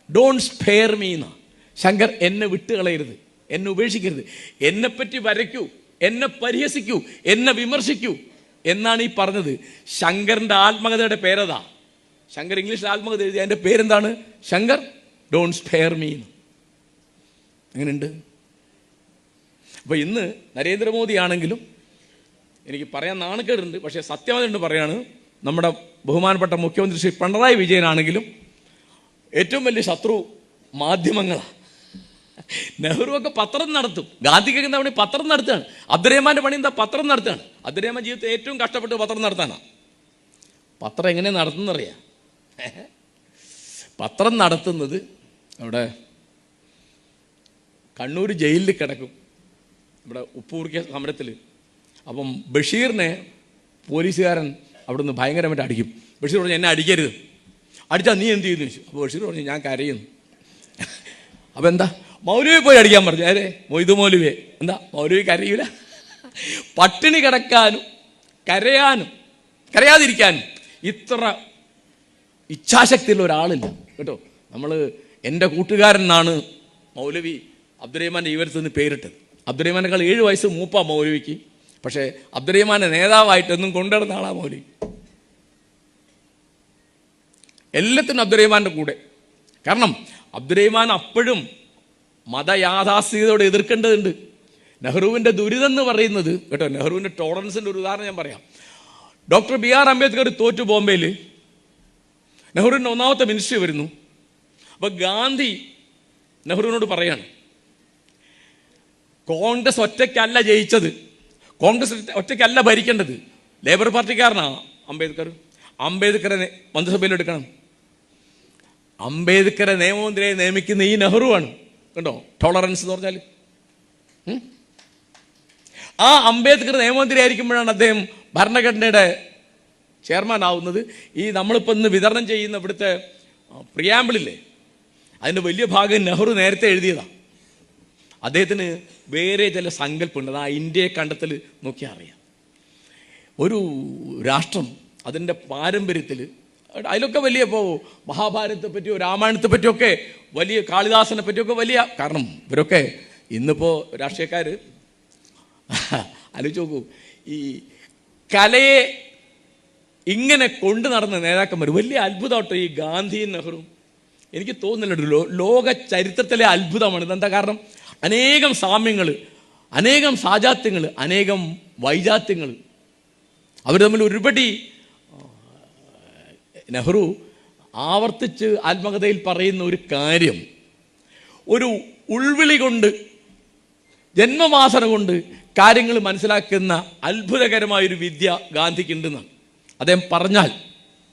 ഡോണ്ട് സ്പെയർ മീ എന്നാ. ശങ്കർ എന്നെ വിട്ടുകളയരുത്, എന്നെ ഉപേക്ഷിക്കരുത്, എന്നെപ്പറ്റി വരയ്ക്കൂ, എന്നെ പരിഹസിക്കൂ, എന്നെ വിമർശിക്കൂ എന്നാണ് ഈ പറഞ്ഞത്. ശങ്കറിൻ്റെ ആത്മകഥയുടെ പേരതാ. ശങ്കർ ഇംഗ്ലീഷിൽ ആത്മകഥ എഴുതി, അതിൻ്റെ പേരെന്താണ്? Shankar don't spare me. അങ്ങനെയുണ്ട്. അപ്പോൾ ഇന്ന് നരേന്ദ്രമോദി ആണെങ്കിലും എനിക്ക് പറയാൻ നാണക്കേടുണ്ട്, പക്ഷേ സത്യമായിട്ട് പറയാണ്, നമ്മുടെ ബഹുമാനപ്പെട്ട മുഖ്യമന്ത്രി ശ്രീ പിണറായി വിജയനാണെങ്കിലും ഏറ്റവും വലിയ ശത്രു മാധ്യമങ്ങളാണ്. നെഹ്റു ഒക്കെ പത്രം നടത്തും, ഗാന്ധിക്കൊക്കെ എന്താ പണി? പത്രം നടത്തുകയാണ്. അബ്ദുറഹ്മാൻ്റെ പണി എന്താ? പത്രം നടത്തുകയാണ്. അബ്ദുറഹ്മാൻ ജീവിതത്തിൽ ഏറ്റവും കഷ്ടപ്പെട്ട് പത്രം നടത്താനാണ്. പത്രം എങ്ങനെ നടത്തുന്നറിയാം? പത്രം നടത്തുന്നത് അവിടെ കണ്ണൂർ ജയിലിൽ കിടക്കും, ഇവിടെ ഉപ്പൂർക്കിയ സമരത്തിൽ. അപ്പം ബഷീറിനെ പോലീസുകാരൻ അവിടുന്ന് ഭയങ്കരമായിട്ട് അടിക്കും. ബഷീർ പറഞ്ഞു, എന്നെ അടിക്കരുത്, അടിച്ചാൽ നീ എന്ത് ചെയ്യുന്നു ചോദിച്ചു. അപ്പോൾ ബഷീർ പറഞ്ഞു, ഞാൻ കരയുന്നു. അപ്പം എന്താ? മൗലവി പോയി അടിക്കാൻ പറഞ്ഞു. അതെ, മൊയ്തു മൗലവിയെ. എന്താ? മൗലവി കരയൂല? പട്ടിണി കിടക്കാനും കരയാതിരിക്കാനും ഇത്ര ഇച്ഛാശക്തിയുള്ള ഒരാളില്ല കേട്ടോ. എൻ്റെ കൂട്ടുകാരനാണ് മൗലവി അബ്ദുറഹ്മാൻ്റെ ജീവിതത്തിൽ നിന്ന് പേരിട്ടത്. അബ്ദുറഹ്മാനേക്കാൾ 7 വയസ്സ് മൂപ്പാ മൗലവിക്ക്. പക്ഷേ അബ്ദുറഹ്മാനെ നേതാവായിട്ടൊന്നും കൊണ്ടുവരുന്ന ആളാ മൗലവി. എല്ലാത്തിനും അബ്ദുറഹ്മാൻ്റെ കൂടെ. കാരണം അബ്ദുറഹ്മാൻ അപ്പോഴും മതയാഥാസ്ഥികതയോടെ എതിർക്കേണ്ടതുണ്ട്. നെഹ്റുവിൻ്റെ ദുരിതം എന്ന് പറയുന്നത് കേട്ടോ, നെഹ്റുവിൻ്റെ ടോളറൻസിൻ്റെ ഒരു ഉദാഹരണം ഞാൻ പറയാം. ഡോക്ടർ BR അംബേദ്കർ തോറ്റു ബോംബെയിൽ. നെഹ്റുവിൻ്റെ 1ാമത്തെ മിനിസ്ട്രി വരുന്നു. അപ്പോൾ ഗാന്ധി നെഹ്റുവിനോട് പറയാണ്, കോൺഗ്രസ് ഒറ്റയ്ക്കല്ല ജയിച്ചത്, കോൺഗ്രസ് ഒറ്റയ്ക്കല്ല ഭരിക്കേണ്ടത്, ലേബർ പാർട്ടിക്കാരനാണ് അംബേദ്കറെ മന്ത്രിസഭയിൽ എടുക്കണം. അംബേദ്കറെ നിയമമന്ത്രിയെ നിയമിക്കുന്ന ഈ നെഹ്റുവാണ് കേട്ടോ. ടോളറൻസ് എന്ന് പറഞ്ഞാൽ ആ അംബേദ്കർ നിയമമന്ത്രി ആയിരിക്കുമ്പോഴാണ് അദ്ദേഹം ഭരണഘടനയുടെ ചെയർമാൻ ആവുന്നത്. ഈ നമ്മളിപ്പോൾ ഇന്ന് വിതരണം ചെയ്യുന്ന ഇവിടുത്തെ പ്രിയാമ്പിളില്ലേ, അതിൻ്റെ വലിയ ഭാഗം നെഹ്റു നേരത്തെ എഴുതിയതാണ്. അദ്ദേഹത്തിന് വേറെ ചില സങ്കല്പമുണ്ട്. ആ ഇന്ത്യയെ കണ്ടെത്തൽ നോക്കിയാൽ അറിയാം. ഒരു രാഷ്ട്രം അതിൻ്റെ പാരമ്പര്യത്തിൽ അതിലൊക്കെ വലിയ, ഇപ്പോൾ മഹാഭാരതത്തെ പറ്റിയോ രാമായണത്തെ പറ്റിയൊക്കെ വലിയ, കാളിദാസനെ പറ്റിയൊക്കെ വലിയ, കാരണം ഇവരൊക്കെ ഇന്നിപ്പോൾ രാഷ്ട്രീയക്കാർ ആലോചിച്ച് നോക്കൂ, ഈ കലയെ ഇങ്ങനെ കൊണ്ടു നടന്ന നേതാക്കന്മാർ വലിയ അത്ഭുതമാട്ടോ ഈ ഗാന്ധിയും നെഹ്റുവും. എനിക്ക് തോന്നുന്നില്ല, ലോക ചരിത്രത്തിലെ അത്ഭുതമാണ്. ഇതെന്താ കാരണം? അനേകം സാമ്യങ്ങൾ, അനേകം സാജാത്യങ്ങൾ, അനേകം വൈജാത്യങ്ങൾ, അവർ തമ്മിൽ ഒരുപടി. നെഹ്റു ആവർത്തിച്ച് ആത്മകഥയിൽ പറയുന്ന ഒരു കാര്യം, ഒരു ഉൾവിളി കൊണ്ട്, ജന്മവാസന കൊണ്ട് കാര്യങ്ങൾ മനസ്സിലാക്കുന്ന അത്ഭുതകരമായൊരു വിദ്യ ഗാന്ധിക്കുണ്ടെന്നാണ് അദ്ദേഹം പറഞ്ഞാൽ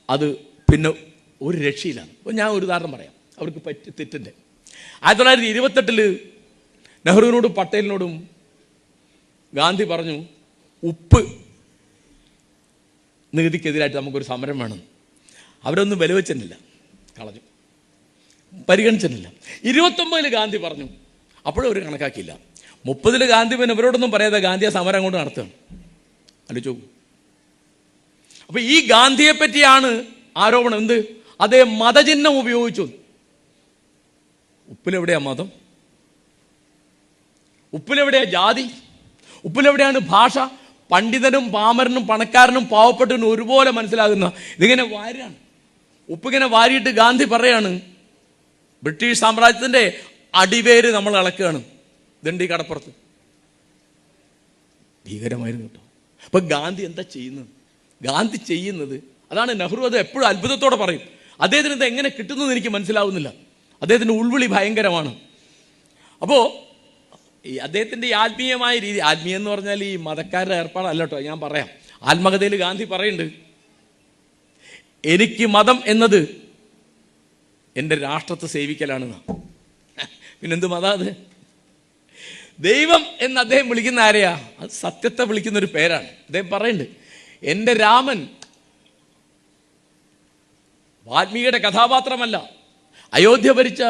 അത് പിന്നെ ഒരു രക്ഷയിലാണ്. അപ്പോൾ ഞാൻ ഒരു ഉദാഹരണം പറയാം അവർക്ക് പറ്റി തെറ്റിൻ്റെ. 1928 നെഹ്റുവിനോടും പട്ടേലിനോടും ഗാന്ധി പറഞ്ഞു, ഉപ്പ് നികുതിക്കെതിരായിട്ട് നമുക്കൊരു സമരം വേണം. അവരൊന്നും വില വെച്ചിട്ടില്ല, കളഞ്ഞു, പരിഗണിച്ചിട്ടില്ല. 29 ഗാന്ധി പറഞ്ഞു, അപ്പോഴും അവർ കണക്കാക്കിയില്ല. 30 ഗാന്ധി പിന്നെ ഇവരോടൊന്നും പറയാതെ ഗാന്ധിയെ സമരം കൊണ്ട് നടത്തുകയാണ്. ആലോചിച്ചു. അപ്പോൾ ഈ ഗാന്ധിയെ പറ്റിയാണ് ആരോപണം. എന്ത്? അദ്ദേഹം മതചിഹ്നം ഉപയോഗിച്ചു. ഉപ്പിലെവിടെയാ മതം? ഉപ്പിലെവിടെയാ ജാതി? ഉപ്പിലെവിടെയാണ് ഭാഷ? പണ്ഡിതനും പാമരനും പണക്കാരനും പാവപ്പെട്ടവനും ഒരുപോലെ മനസ്സിലാകുന്ന ഇതിങ്ങനെ വാരാണ്. ഉപ്പിങ്ങനെ വാരിയിട്ട് ഗാന്ധി പറയാണ്, ബ്രിട്ടീഷ് സാമ്രാജ്യത്തിന്റെ അടിവേര് നമ്മൾ ഇളക്കുകയാണ് ദണ്ഡി കടപ്പുറത്ത്. ഭീകരമായിരുന്നു കേട്ടോ. അപ്പൊ ഗാന്ധി എന്താ ചെയ്യുന്നത്? ഗാന്ധി ചെയ്യുന്നത് അതാണ്. നെഹ്റു അത് എപ്പോഴും അത്ഭുതത്തോടെ പറയും. അദ്ദേഹത്തിന് ഇത് എങ്ങനെ കിട്ടുന്നത് എനിക്ക് മനസ്സിലാവുന്നില്ല. അദ്ദേഹത്തിന്റെ ഉൾവിളി ഭയങ്കരമാണ്. അപ്പോ ഈ അദ്ദേഹത്തിന്റെ ഈ ആത്മീയമായ രീതി, ആത്മീയം എന്ന് പറഞ്ഞാൽ ഈ മതക്കാരുടെ ഏർപ്പാടല്ല കേട്ടോ, ഞാൻ പറയാം. ആത്മകഥയിൽ ഗാന്ധി പറയുന്നുണ്ട്, എനിക്ക് മതം എന്നത് എൻ്റെ രാഷ്ട്രത്തെ സേവിക്കലാണെന്ന്. പിന്നെന്ത് മതം അത്? ദൈവം എന്ന് അദ്ദേഹം വിളിക്കുന്ന ആരെയാ? അത് സത്യത്തെ വിളിക്കുന്ന ഒരു പേരാണ്. അദ്ദേഹം പറയുന്നുണ്ട്, എൻ്റെ രാമൻ വാൽമീകിയുടെ കഥാപാത്രമല്ല, അയോധ്യ ഭരിച്ച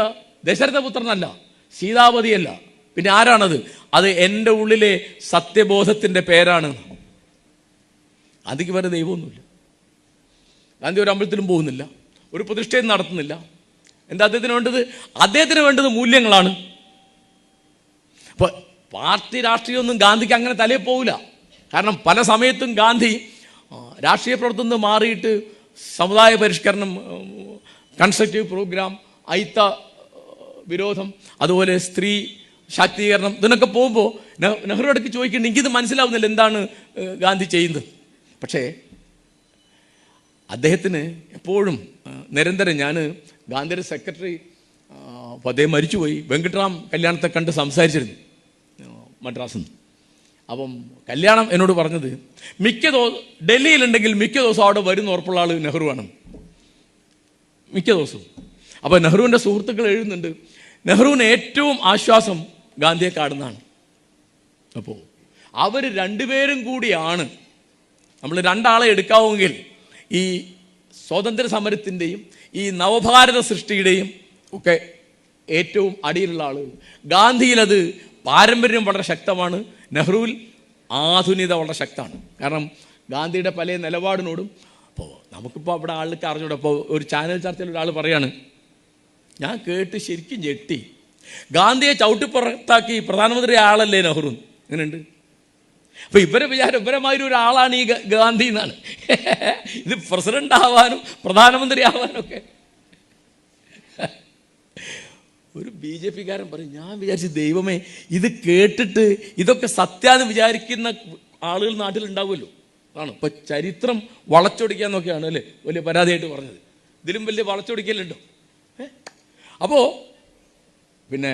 ദശരഥപുത്രനല്ല, സീതാപതിയല്ല, പിന്നെ ആരാണത്? അത് എൻ്റെ ഉള്ളിലെ സത്യബോധത്തിൻ്റെ പേരാണ്. അതിക്ക് വേറെ ദൈവമൊന്നുമില്ല. ഗാന്ധി ഒരു അമ്പലത്തിലും പോകുന്നില്ല, ഒരു പ്രതിഷ്ഠയും നടത്തുന്നില്ല. എന്താ അദ്ദേഹത്തിന് വേണ്ടത്? അദ്ദേഹത്തിന് വേണ്ടത് മൂല്യങ്ങളാണ്. അപ്പൊ പാർട്ടി രാഷ്ട്രീയമൊന്നും ഗാന്ധിക്ക് അങ്ങനെ തലയിൽ പോകില്ല. കാരണം പല സമയത്തും ഗാന്ധി രാഷ്ട്രീയ പ്രവർത്തനം മാറിയിട്ട് സമുദായ പരിഷ്കരണം, കൺസ്ട്രക്റ്റീവ് പ്രോഗ്രാം, അയിത്ത വിരോധം, അതുപോലെ സ്ത്രീ ശാക്തീകരണം, ഇതിനൊക്കെ പോകുമ്പോൾ നെഹ്റു ഇടയ്ക്ക് ചോദിക്കുന്നുണ്ട്, എനിക്കിത് മനസ്സിലാവുന്നില്ല എന്താണ് ഗാന്ധി ചെയ്യുന്നത്. പക്ഷേ അദ്ദേഹത്തിന് എപ്പോഴും നിരന്തരം, ഞാൻ ഗാന്ധിയുടെ സെക്രട്ടറി, അപ്പോൾ അദ്ദേഹം മരിച്ചുപോയി, വെങ്കിട്ടറാം കല്യാണത്തെ കണ്ട് സംസാരിച്ചിരുന്നു മദ്രാസിൽ നിന്ന്. അപ്പം കല്യാണം എന്നോട് പറഞ്ഞത്, ഡൽഹിയിലുണ്ടെങ്കിൽ മിക്ക ദിവസവും അവിടെ വരുന്ന ഉറപ്പുള്ള ആൾ നെഹ്റുവാണ്, മിക്ക ദിവസവും. അപ്പോൾ നെഹ്റുവിൻ്റെ സുഹൃത്തുക്കൾ എഴുതുന്നുണ്ട്, നെഹ്റുവിന് ഏറ്റവും ആശ്വാസം ഗാന്ധിയെ കാണുന്നതാണ്. അപ്പോൾ അവർ രണ്ടുപേരും കൂടിയാണ്, നമ്മൾ രണ്ടാളെ എടുക്കാവുമെങ്കിൽ ഈ സ്വാതന്ത്ര്യ സമരത്തിൻ്റെയും ഈ നവഭാരത സൃഷ്ടിയുടെയും ഒക്കെ ഏറ്റവും അടിയിലുള്ള ആളുകൾ. ഗാന്ധിയിൽ അത് പാരമ്പര്യം വളരെ ശക്തമാണ്, നെഹ്റുവിൽ ആധുനികത വളരെ ശക്തമാണ്. കാരണം ഗാന്ധിയുടെ പല നിലപാടിനോടും അപ്പോൾ നമുക്കിപ്പോൾ അവിടെ ആൾക്ക് അറിഞ്ഞൂടെ. അപ്പോൾ ഒരു ചാനൽ ചർച്ചയിൽ ഒരാൾ പറയാണ്, ഞാൻ കേട്ട് ശരിക്കും ഞെട്ടി, ഗാന്ധിയെ ചവിട്ടിപ്പുറത്താക്കി പ്രധാനമന്ത്രി ആളല്ലേ നെഹ്റു? ഇങ്ങനെയുണ്ട്. അപ്പൊ ഇവരെ വിചാരം ഇവരമാതിരി ഒരാളാണ് ഈ ഗാന്ധി എന്നാണ്. ഇത് പ്രസിഡന്റ് ആവാനും പ്രധാനമന്ത്രി ആവാനും ഒക്കെ. ഒരു BJP കാരൻ പറയും, ഞാൻ വിചാരിച്ചു ദൈവമേ, ഇത് കേട്ടിട്ട് ഇതൊക്കെ സത്യാന്ന് വിചാരിക്കുന്ന ആളുകൾ നാട്ടിലുണ്ടാവുമല്ലോ. ആണ് ഇപ്പൊ ചരിത്രം വളച്ചൊടിക്കാന്നൊക്കെയാണ് അല്ലേ വലിയ പരാതിയായിട്ട് പറഞ്ഞത്. ഇതിലും വലിയ വളച്ചൊടിക്കലുണ്ടോ? അപ്പോ പിന്നെ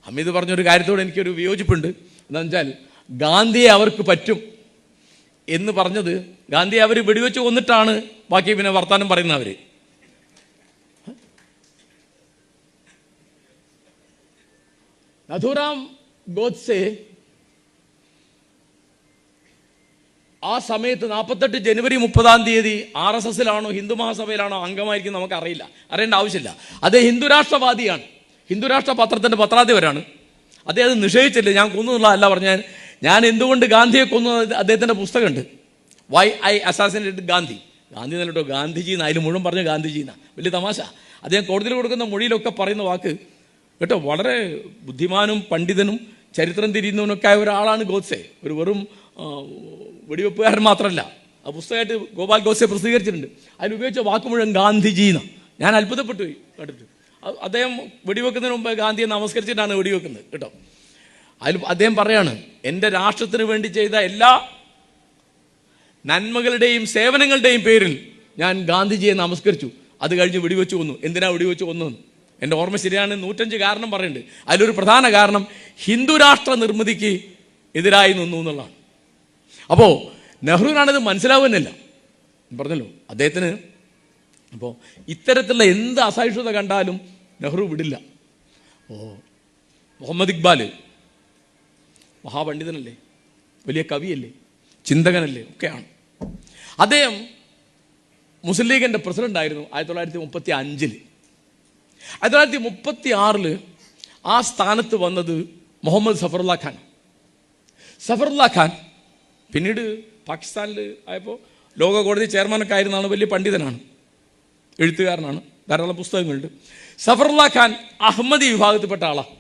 ഹമീദ് പറഞ്ഞൊരു കാര്യത്തോട് എനിക്കൊരു വിയോജിപ്പുണ്ട്. എന്താണെന്ന് വെച്ചാൽ ഗാന്ധിയെ അവർക്ക് പറ്റും എന്ന് പറഞ്ഞത്, ഗാന്ധിയെ അവർ വെടിവെച്ച് കൊന്നിട്ടാണ് ബാക്കി പിന്നെ വർത്താനം പറയുന്നവര്. നഥുറാം ഗോഡ്സെ ആ സമയത്ത് 48 ജനുവരി 30 RSSലാണോ ഹിന്ദു മഹാസഭയിലാണോ അംഗമായിരിക്കും നമുക്ക് അറിയില്ല, അറിയേണ്ട ആവശ്യമില്ല. അദ്ദേഹം ഹിന്ദുരാഷ്ട്രവാദിയാണ്, ഹിന്ദുരാഷ്ട്ര പത്രത്തിൻ്റെ പത്രാധിപരാണ്. അദ്ദേഹം അത് നിഷേധിച്ചില്ല, ഞാൻ കൊന്നുള്ള അല്ല പറഞ്ഞാൽ. ഞാൻ എന്തുകൊണ്ട് ഗാന്ധിയെ കൊന്നു, അദ്ദേഹത്തിൻ്റെ പുസ്തകമുണ്ട്, why I assassinated Gandhi. Gandhi എന്നല്ല കേട്ടോ, ഗാന്ധിജി എന്ന് അതിൽ മുഴുവൻ പറഞ്ഞ ഗാന്ധിജി എന്നാ, വലിയ തമാശ. അദ്ദേഹം കോടതിയിൽ കൊടുക്കുന്ന മൊഴിയിലൊക്കെ പറയുന്ന വാക്ക് കേട്ടോ, വളരെ ബുദ്ധിമാനും പണ്ഡിതനും ചരിത്രം തിരിയുന്നവനൊക്കെ ആയ ഒരാളാണ് ഗോഡ്സെ. ഒരു വെറും വെടിവെപ്പുകാരൻ മാത്രമല്ല. ആ പുസ്തകമായിട്ട് ഗോപാൽ ഗോഡ്സെ പ്രസിദ്ധീകരിച്ചിട്ടുണ്ട്. അതിൽ ഉപയോഗിച്ച വാക്ക് മുഴുവൻ ഗാന്ധിജി എന്നാണ്. ഞാൻ അത്ഭുതപ്പെട്ടു പോയി കേട്ടിട്ട്. അദ്ദേഹം വെടിവെക്കുന്നതിന് മുമ്പ് ഗാന്ധിയെ നമസ്കരിച്ചിട്ടാണ് വെടിവെക്കുന്നത് കേട്ടോ. അതിൽ അദ്ദേഹം പറയാണ്, എൻ്റെ രാഷ്ട്രത്തിന് വേണ്ടി ചെയ്ത എല്ലാ നന്മകളുടെയും സേവനങ്ങളുടെയും പേരിൽ ഞാൻ ഗാന്ധിജിയെ നമസ്കരിച്ചു, അത് കഴിഞ്ഞ് വെടിവെച്ച് കൊന്നു. എന്തിനാ വെടിവെച്ച് കൊന്നതെന്ന് എൻ്റെ ഓർമ്മ ശരിയാണ്, 105 കാരണം പറയുന്നുണ്ട്. അതിലൊരു പ്രധാന കാരണം ഹിന്ദു രാഷ്ട്ര നിർമ്മിതിക്ക് എതിരായി നിന്നു എന്നുള്ളതാണ്. അപ്പോൾ നെഹ്റുവിനാണിത് മനസ്സിലാവുന്നില്ല, പറഞ്ഞല്ലോ അദ്ദേഹത്തിന്. അപ്പോൾ ഇത്തരത്തിലുള്ള എന്ത് അസഹിഷ്ണുത കണ്ടാലും നെഹ്റു വിടില്ല. മുഹമ്മദ് ഇക്ബാൽ മഹാപണ്ഡിതനല്ലേ, വലിയ കവിയല്ലേ, ചിന്തകനല്ലേ, ഒക്കെയാണ്. അദ്ദേഹം മുസ്ലിം ലീഗിൻ്റെ പ്രസിഡൻ്റായിരുന്നു 1935. 1936 ആ സ്ഥാനത്ത് വന്നത് മുഹമ്മദ് സഫറുല്ല ഖാൻ. സഫറുല്ല ഖാൻ പിന്നീട് പാകിസ്ഥാനിൽ ആയപ്പോൾ ലോക കോടതി ചെയർമാനൊക്കെ ആയിരുന്നാണ്, വലിയ പണ്ഡിതനാണ്, എഴുത്തുകാരനാണ്, ധാരാളം പുസ്തകങ്ങളുണ്ട്. സഫറുല്ല ഖാൻ അഹമ്മദി വിഭാഗത്തിൽപ്പെട്ട ആളാണ്.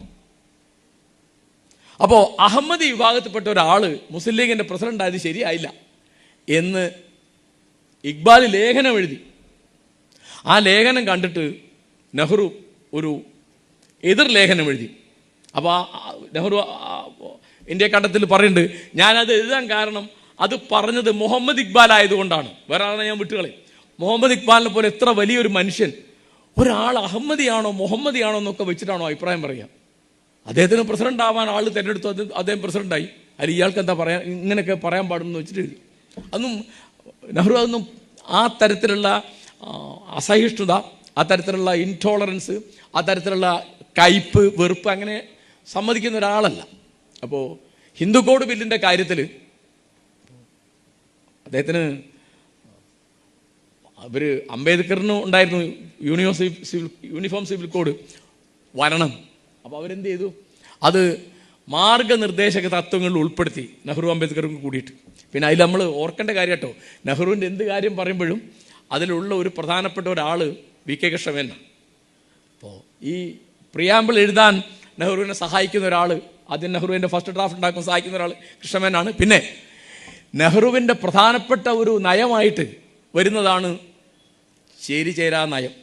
അപ്പോൾ അഹമ്മദി വിഭാഗത്തിൽപ്പെട്ട ഒരാൾ മുസ്ലിം ലീഗിൻ്റെ പ്രസിഡന്റ് ആയത് ശരിയായില്ല എന്ന് ഇക്ബാൽ ലേഖനം എഴുതി. ആ ലേഖനം കണ്ടിട്ട് നെഹ്റു ഒരു എതിർ ലേഖനം എഴുതി. അപ്പോൾ നെഹ്റു ഇന്ത്യ കണ്ടത്തിൽ പറയുന്നുണ്ട്, ഞാനത് എഴുതാൻ കാരണം അത് പറഞ്ഞത് മുഹമ്മദ് ഇക്ബാൽ ആയതുകൊണ്ടാണ്, വേറെ ആളെ ഞാൻ വിട്ടുകളയും. മുഹമ്മദ് ഇക്ബാലിനെ പോലെ എത്ര വലിയൊരു മനുഷ്യൻ ഒരാൾ അഹമ്മദിയാണോ മുഹമ്മദിയാണോ എന്നൊക്കെ വെച്ചിട്ടാണോ അഭിപ്രായം പറയുക? അദ്ദേഹത്തിന് പ്രസിഡന്റ് ആവാൻ ആൾ തിരഞ്ഞെടുത്തു, അദ്ദേഹം പ്രസിഡന്റായി. അതിൽ ഇയാൾക്ക് എന്താ പറയാൻ, ഇങ്ങനെയൊക്കെ പറയാൻ പാടുമെന്ന് വെച്ചിട്ട് എഴുതി. അതൊന്നും നെഹ്റു അതൊന്നും ആ തരത്തിലുള്ള അസഹിഷ്ണുത, ആ തരത്തിലുള്ള ഇൻടോളറൻസ്, ആ തരത്തിലുള്ള കയ്പ് വെറുപ്പ് അങ്ങനെ സമ്മതിക്കുന്ന ഒരാളല്ല. അപ്പോൾ ഹിന്ദു കോഡ് ബില്ലിൻ്റെ കാര്യത്തിൽ അദ്ദേഹത്തിന് അവർ അംബേദ്കറിന് ഉണ്ടായിരുന്നു യൂണിഫോം സിവിൽ കോഡ് വരണം. അപ്പോൾ അവരെന്ത് ചെയ്തു, അത് മാർഗനിർദ്ദേശക തത്വങ്ങളിൽ ഉൾപ്പെടുത്തി നെഹ്റു അംബേദ്കർക്ക് കൂടിയിട്ട്. പിന്നെ അതിൽ നമ്മൾ ഓർക്കേണ്ട കാര്യം കേട്ടോ, നെഹ്റുവിൻ്റെ എന്ത് കാര്യം പറയുമ്പോഴും അതിലുള്ള ഒരു പ്രധാനപ്പെട്ട ഒരാൾ വി കെ കൃഷ്ണമേനോനാണ്. അപ്പോൾ ഈ പ്രിയാമ്പിൾ എഴുതാൻ നെഹ്റുവിനെ സഹായിക്കുന്ന ഒരാൾ, ആദ്യം നെഹ്റുവിൻ്റെ ഫസ്റ്റ് ഡ്രാഫ്റ്റ് ഉണ്ടാക്കാൻ സഹായിക്കുന്ന ഒരാൾ കൃഷ്ണമേനോനാണ്. പിന്നെ നെഹ്റുവിൻ്റെ പ്രധാനപ്പെട്ട ഒരു നയമായിട്ട് വരുന്നതാണ് ചേരിചേരാ നയം.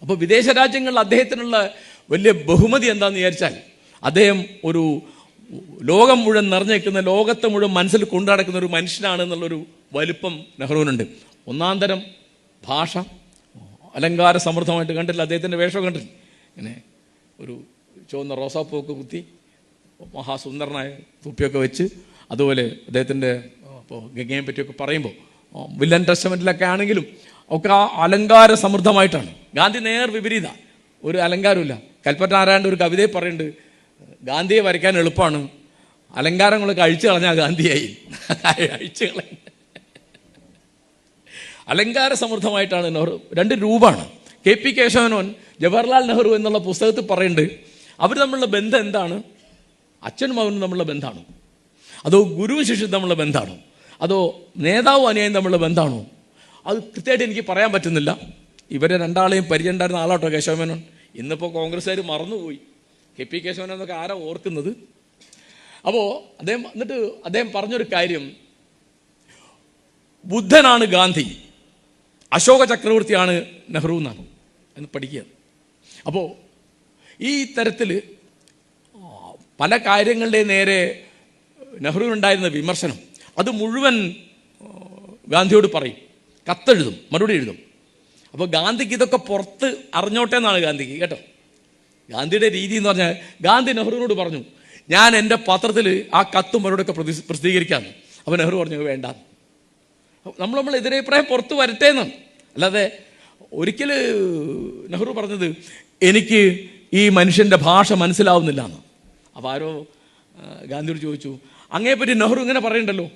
അപ്പോൾ വിദേശ രാജ്യങ്ങളിൽ അദ്ദേഹത്തിനുള്ള വലിയ ബഹുമതി എന്താണെന്ന് വിചാരിച്ചാൽ, അദ്ദേഹം ഒരു ലോകം മുഴുവൻ നിറഞ്ഞേക്കുന്ന, ലോകത്തെ മുഴുവൻ മനസ്സിൽ കൊണ്ടു നടക്കുന്ന ഒരു മനുഷ്യനാണ് എന്നുള്ളൊരു വലുപ്പം നെഹ്റുവിനുണ്ട്. ഒന്നാം തരം ഭാഷ, അലങ്കാര സമൃദ്ധമായിട്ട് കണ്ടില്ല, അദ്ദേഹത്തിൻ്റെ വേഷം കണ്ടില്ല, ഇങ്ങനെ ഒരു ചുവന്ന റോസാപ്പൂവൊക്കെ കുത്തി മഹാസുന്ദരനായ തൊപ്പിയൊക്കെ വെച്ച്, അതുപോലെ അദ്ദേഹത്തിൻ്റെ ഇപ്പോൾ ഗംഗയെ പറ്റിയൊക്കെ പറയുമ്പോൾ വില്ലൻ ടെസ്റ്റമെൻറ്റിലൊക്കെ ആണെങ്കിലും ഒക്കെ ആ അലങ്കാര സമൃദ്ധമായിട്ടാണ്. ഗാന്ധി നേർ വിപരീത, ഒരു അലങ്കാരമില്ല. കൽപ്പറ്റ നാരായണൻ്റെ ഒരു കവിതയെ പറയുന്നുണ്ട്, ഗാന്ധിയെ വരയ്ക്കാൻ എളുപ്പമാണ്, അലങ്കാരങ്ങളൊക്കെ അഴിച്ചു കളഞ്ഞാൽ ഗാന്ധിയായി. അഴിച്ചു കളഞ്ഞ അലങ്കാര സമൃദ്ധമായിട്ടാണ് നെഹ്റു. രണ്ട് രൂപമാണ്. കെ പി കേശവനോൻ ജവഹർലാൽ നെഹ്റു എന്നുള്ള പുസ്തകത്തിൽ പറയുന്നുണ്ട്, അവർ തമ്മിലുള്ള ബന്ധം എന്താണ്? അച്ഛനും മകനും തമ്മിലുള്ള ബന്ധമാണോ, അതോ ഗുരുവും ശിഷ്യനും തമ്മിലുള്ള ബന്ധമാണോ, അതോ നേതാവും അനുയായും തമ്മിലുള്ള ബന്ധമാണോ? അത് കൃത്യമായിട്ട് എനിക്ക് പറയാൻ പറ്റുന്നില്ല. ഇവരെ രണ്ടാളെയും പരിചയം ഉണ്ടായിരുന്ന ആളാട്ടോ കേശവമേനോൻ. ഇന്നിപ്പോൾ കോൺഗ്രസ്സുകാർ മറന്നുപോയി കെ പി കേശവൻ എന്നൊക്കെ ആരാ ഓർക്കുന്നത്? അപ്പോൾ അദ്ദേഹം പറഞ്ഞൊരു കാര്യം, ബുദ്ധനാണ് ഗാന്ധി, അശോക ചക്രവർത്തിയാണ് നെഹ്റു എന്നാണ് എന്ന് പഠിക്കുക. അപ്പോൾ ഈ തരത്തിൽ പല കാര്യങ്ങളുടെ നേരെ നെഹ്റുവിനുണ്ടായിരുന്ന വിമർശനം അത് മുഴുവൻ ഗാന്ധിയോട് പറയും, കത്തെഴുതും, മറുപടി എഴുതും. അപ്പോൾ ഗാന്ധിക്ക് ഇതൊക്കെ പുറത്ത് അറിഞ്ഞോട്ടെ എന്നാണ് ഗാന്ധിക്ക് കേട്ടോ. ഗാന്ധിയുടെ രീതി എന്ന് പറഞ്ഞാൽ, ഗാന്ധി നെഹ്റുവിനോട് പറഞ്ഞു, ഞാൻ എൻ്റെ പത്രത്തിൽ ആ കത്തും മറുപടിയൊക്കെ പ്രസിദ്ധീകരിക്കാമെന്ന്. അപ്പോൾ നെഹ്റു പറഞ്ഞു വേണ്ട, നമ്മൾ എതിരഭിപ്രായം പുറത്ത് വരട്ടെ എന്നാണ്. അല്ലാതെ ഒരിക്കൽ നെഹ്റു പറഞ്ഞത്, എനിക്ക് ഈ മനുഷ്യൻ്റെ ഭാഷ മനസ്സിലാവുന്നില്ല എന്ന്. അപ്പോൾ ആരോ ഗാന്ധിയോട് ചോദിച്ചു, അങ്ങേപ്പറ്റി നെഹ്റു ഇങ്ങനെ പറയണ്ടല്ലോ,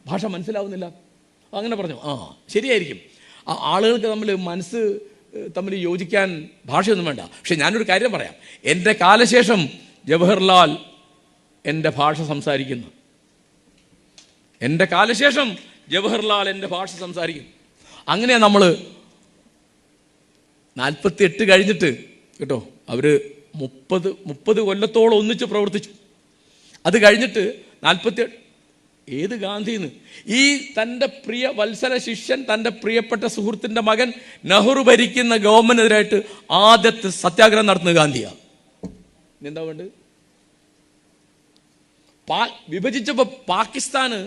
ഭാഷ മനസ്സിലാവുന്നില്ല. അങ്ങനെ പറഞ്ഞു, ആ ശരിയായിരിക്കും, ആളുകൾക്ക് തമ്മിൽ യോജിക്കാൻ ഭാഷയൊന്നും വേണ്ട. പക്ഷെ ഞാനൊരു കാര്യം പറയാം, എൻ്റെ കാലശേഷം ജവഹർലാൽ എൻ്റെ ഭാഷ സംസാരിക്കുന്നു, എൻ്റെ കാലശേഷം ജവഹർലാൽ എൻ്റെ ഭാഷ സംസാരിക്കും. അങ്ങനെ നമ്മൾ 48 കഴിഞ്ഞിട്ട് കേട്ടോ, അവർ 30 കൊല്ലത്തോളം ഒന്നിച്ച് പ്രവർത്തിച്ചു. അത് കഴിഞ്ഞിട്ട് 48 ഏത് ഗാന്ധിന്ന്, ഈ തൻ്റെ പ്രിയ വത്സല ശിഷ്യൻ, തൻ്റെ പ്രിയപ്പെട്ട സുഹൃത്തിൻ്റെ മകൻ നെഹ്റു ഭരിക്കുന്ന ഗവൺമെൻറ്റിനെതിരായിട്ട് ആദ്യത്തെ സത്യാഗ്രഹം നടത്തുന്നത് ഗാന്ധിയാണ്. എന്താ വേണ്ടത്? വിഭജിച്ചപ്പോൾ പാകിസ്ഥാന്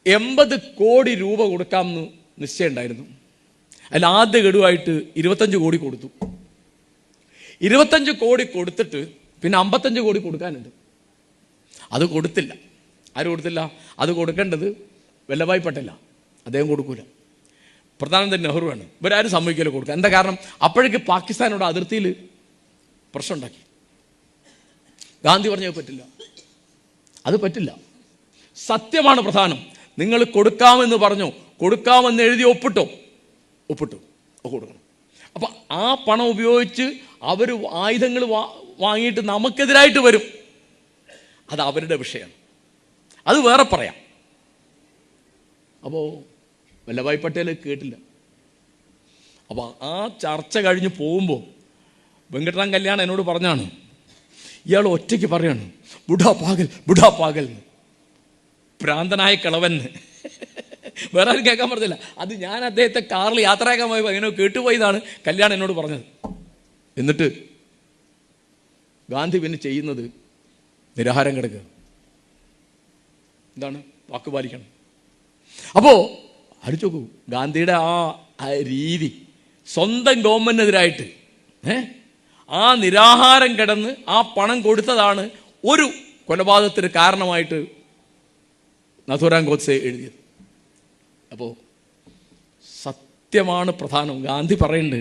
80 കോടി രൂപ കൊടുക്കാമെന്ന് നിശ്ചയമുണ്ടായിരുന്നു. അതിൽ ആദ്യ ഗഡുവായിട്ട് 25 കോടി കൊടുത്തു. 25 കോടി കൊടുത്തിട്ട് പിന്നെ 55 കോടി കൊടുക്കാനുണ്ട്. അത് കൊടുത്തില്ല. ആര് കൊടുത്തില്ല? അത് കൊടുക്കേണ്ടത് വല്ലഭായ് പട്ടേല, അദ്ദേഹം കൊടുക്കൂല. പ്രധാനമന്ത്രി നെഹ്റുവാണ്. ഇവരാരും സമ്മതിക്കില്ല കൊടുക്കുക. എന്താ കാരണം? അപ്പോഴേക്ക് പാകിസ്ഥാനോട് അതിർത്തിയിൽ പ്രശ്നം ഉണ്ടാക്കി. ഗാന്ധി പറഞ്ഞത് പറ്റില്ല, അത് പറ്റില്ല, സത്യമാണ് പ്രധാനം. നിങ്ങൾ കൊടുക്കാമെന്ന് പറഞ്ഞു, കൊടുക്കാമെന്ന് എഴുതി ഒപ്പിട്ടു, കൊടുക്കണം. അപ്പം ആ പണം ഉപയോഗിച്ച് അവർ ആയുധങ്ങൾ വാങ്ങിയിട്ട് നമുക്കെതിരായിട്ട് വരും, അത് അവരുടെ വിഷയമാണ്, അത് വേറെ പറയാം. അപ്പോൾ വല്ലഭായ് പട്ടേൽ കേട്ടില്ല. അപ്പോൾ ആ ചർച്ച കഴിഞ്ഞ് പോകുമ്പോൾ വെങ്കട്ടറാം കല്യാൺ എന്നോട് പറഞ്ഞാണ്, ഇയാൾ ഒറ്റയ്ക്ക് പറയാണ് ബുഢാ പാഗൽ എന്ന്, ഭ്രാന്തനായ കിളവൻ. വേറെ ആരും കേൾക്കാൻ പറഞ്ഞില്ല. അത് ഞാൻ അദ്ദേഹത്തെ കാറിൽ യാത്രയാക്കാൻ പോയപ്പോൾ എങ്ങനെയോ കേട്ടുപോയതാണ് കല്യാണം എന്നോട് പറഞ്ഞത്. എന്നിട്ട് ഗാന്ധി പിന്നെ ചെയ്യുന്നത് നിരാഹാരം കിടക്കുക. എന്താണ്? വാക്ക് പാലിക്കണം. അപ്പോൾ അടിച്ചു നോക്കൂ, ഗാന്ധിയുടെ ആ രീതി സ്വന്തം ഗവൺമെന്റിനെതിരായിട്ട് ആ നിരാഹാരം കിടന്ന് ആ പണം കൊടുത്തതാണ് ഒരു കൊലപാതകത്തിന് കാരണമായിട്ട് നഥുറാം ഗോഡ്സെ എഴുതിയത്. അപ്പോൾ സത്യമാണ് പ്രധാനം. ഗാന്ധി പറയുന്നുണ്ട്,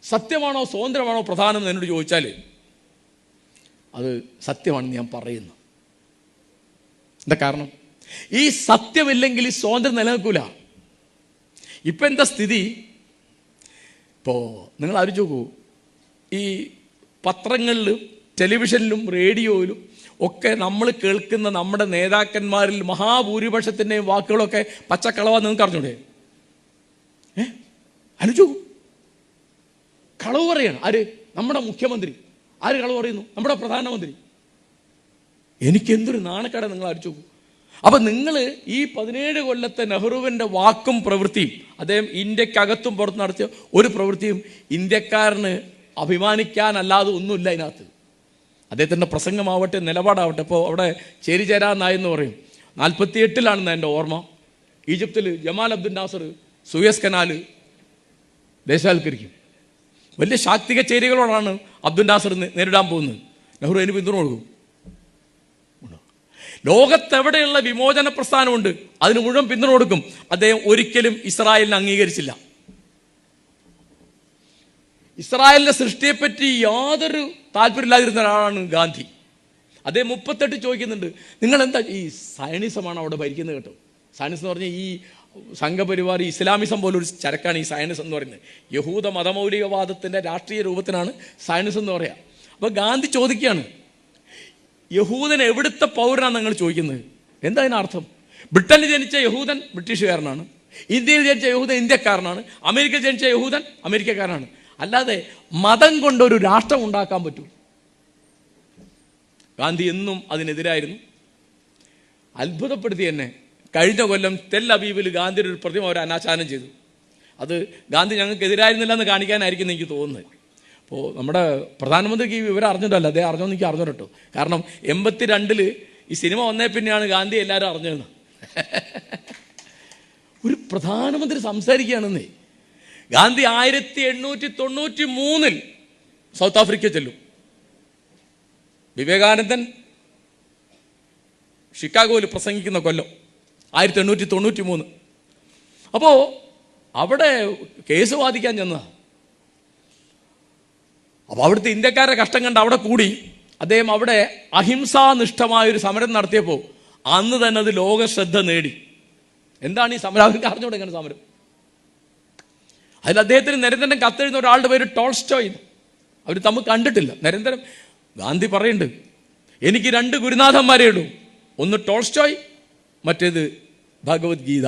സത്യമാണോ സ്വാതന്ത്ര്യമാണോ പ്രധാനം എന്ന് എന്നോട് ചോദിച്ചാൽ അത് സത്യമാണെന്ന് ഞാൻ പറയുന്നു. എന്താ കാരണം? ഈ സത്യമില്ലെങ്കിൽ ഈ സ്വാതന്ത്ര്യം നിലനിൽക്കൂല. ഇപ്പം എന്താ സ്ഥിതി? ഇപ്പോൾ നിങ്ങൾ ആലോചിച്ച് നോക്കൂ, ഈ പത്രങ്ങളിലും ടെലിവിഷനിലും റേഡിയോയിലും ഒക്കെ നമ്മൾ കേൾക്കുന്ന നമ്മുടെ നേതാക്കന്മാരിൽ മഹാഭൂരിപക്ഷത്തിൻ്റെയും വാക്കുകളൊക്കെ പച്ചക്കളവാന്ന് നിങ്ങൾക്ക് അറിഞ്ഞൂടെ? ആലോചിച്ച് നോക്കൂ, കളവ് പറയാണ്. ആര്? നമ്മുടെ മുഖ്യമന്ത്രി. ആര് കളവ് പറയുന്നു? നമ്മുടെ പ്രധാനമന്ത്രി. എനിക്കെന്തൊരു നാണക്കേടാ നിങ്ങൾ ആലോചിച്ച് നോക്കൂ. അപ്പം നിങ്ങൾ ഈ 17 കൊല്ലത്തെ നെഹ്റുവിൻ്റെ വാക്കും പ്രവൃത്തിയും, അദ്ദേഹം ഇന്ത്യക്കകത്തും പുറത്ത് നടത്തിയ ഒരു പ്രവൃത്തിയും ഇന്ത്യക്കാരന് അഭിമാനിക്കാനല്ലാതെ ഒന്നുമില്ല അതിനകത്ത്. അദ്ദേഹത്തിൻ്റെ പ്രസംഗമാവട്ടെ, നിലപാടാവട്ടെ. ഇപ്പോൾ അവിടെ ചേരിചേരാന്നായെന്ന് പറയും. 48-ലാണെന്ന് എൻ്റെ ഓർമ്മ. ഈജിപ്തിൽ Jamal Abdul Nasser Suez Canal ദേശസാൽക്കരിക്കും. വലിയ ശാക്തിക ചേരികളോടാണ് അബ്ദുൽ നാസർ നേരിടാൻ പോകുന്നത്. നെഹ്റു അതിന് പിന്തുണ കൊടുക്കും. ലോകത്തെവിടെയുള്ള വിമോചന പ്രസ്ഥാനമുണ്ട് അതിന് മുഴുവൻ പിന്തുണ കൊടുക്കും. അദ്ദേഹം ഒരിക്കലും ഇസ്രായേലിനെ അംഗീകരിച്ചില്ല. ഇസ്രായേലിന്റെ സൃഷ്ടിയെപ്പറ്റി യാതൊരു താല്പര്യമില്ലാതിരുന്ന ഒരാളാണ് ഗാന്ധി. അദ്ദേഹം 38 ചോദിക്കുന്നുണ്ട്, നിങ്ങൾ എന്താ ഈ സയനിസമാണ് അവിടെ ഭരിക്കുന്നത് കേട്ടോ. സയനിസം എന്ന് പറഞ്ഞാൽ ഈ സംഘപരിവാർ ഇസ്ലാമിസം പോലൊരു ചരക്കാണ് ഈ സയനിസം എന്ന് പറയുന്നത്. യഹൂദ മതമൗലികവാദത്തിൻ്റെ രാഷ്ട്രീയ രൂപത്തിനാണ് സയനിസം എന്ന് പറയുക. അപ്പോൾ ഗാന്ധി ചോദിക്കുകയാണ്, യഹൂദൻ എവിടുത്തെ പൗരനാണ് നിങ്ങൾ ചോദിക്കുന്നത്? എന്താ അതിനർത്ഥം? ബ്രിട്ടനിൽ ജനിച്ച യഹൂദൻ ബ്രിട്ടീഷുകാരനാണ്, ഇന്ത്യയിൽ ജനിച്ച യഹൂദൻ ഇന്ത്യക്കാരനാണ്, അമേരിക്കയിൽ ജനിച്ച യഹൂദൻ അമേരിക്കക്കാരനാണ്. അല്ലാതെ മതം കൊണ്ടൊരു രാഷ്ട്രം ഉണ്ടാക്കാൻ പറ്റൂ? ഗാന്ധി എന്നും അതിനെതിരായിരുന്നു. അത്ഭുതപ്പെടുത്തി എന്നെ. കഴിഞ്ഞ കൊല്ലം തെൽ അവീവിൽ ഗാന്ധിയുടെ ഒരു പ്രതിമ അവർ അനാച്ഛാദനം ചെയ്തു. അത് ഗാന്ധി ഞങ്ങൾക്ക് എതിരായിരുന്നില്ല എന്ന് കാണിക്കാനായിരിക്കും എനിക്ക് തോന്നുന്നത്. അപ്പോൾ നമ്മുടെ പ്രധാനമന്ത്രിക്ക് ഈ വിവരം അറിഞ്ഞിട്ടല്ല, അദ്ദേഹം അറിഞ്ഞോന്ന് എനിക്ക് അറിഞ്ഞു കേട്ടോ. കാരണം 82-ൽ ഈ സിനിമ വന്നേ പിന്നെയാണ് ഗാന്ധി എല്ലാവരും അറിഞ്ഞതെന്ന്. ഒരു പ്രധാനമന്ത്രി സംസാരിക്കുകയാണെന്നേ. ഗാന്ധി 1893-ൽ സൗത്ത് ആഫ്രിക്ക ചെല്ലും. വിവേകാനന്ദൻ ഷിക്കാഗോയിൽ പ്രസംഗിക്കുന്ന കൊല്ലം 1893. അപ്പോൾ അവിടെ കേസ് വാദിക്കാൻ ചെന്നതാണ്. അപ്പോൾ അവിടുത്തെ ഇന്ത്യക്കാരുടെ കഷ്ടം കണ്ട് അവിടെ കൂടി അദ്ദേഹം അവിടെ അഹിംസാനിഷ്ഠമായൊരു സമരം നടത്തിയപ്പോൾ അന്ന് തന്നെ അത് ലോക ശ്രദ്ധ നേടി. എന്താണ് ഈ സമരം? അവർക്ക് അറിഞ്ഞൂടെ ഇങ്ങനെ സമരം? അതിൽ അദ്ദേഹത്തിന് നിരന്തരം കത്തെഴുതുന്ന ഒരാളുടെ പേര് ടോൾസ്റ്റോയ്. അവർ തമ്മിൽ കണ്ടിട്ടില്ല. നിരന്തരം ഗാന്ധി പറയുന്നുണ്ട്, എനിക്ക് 2 ഗുരുനാഥന്മാരേ ഉള്ളൂ, ഒന്ന് ടോൾസ്റ്റോയ്, മറ്റേത് ഭഗവത്ഗീത.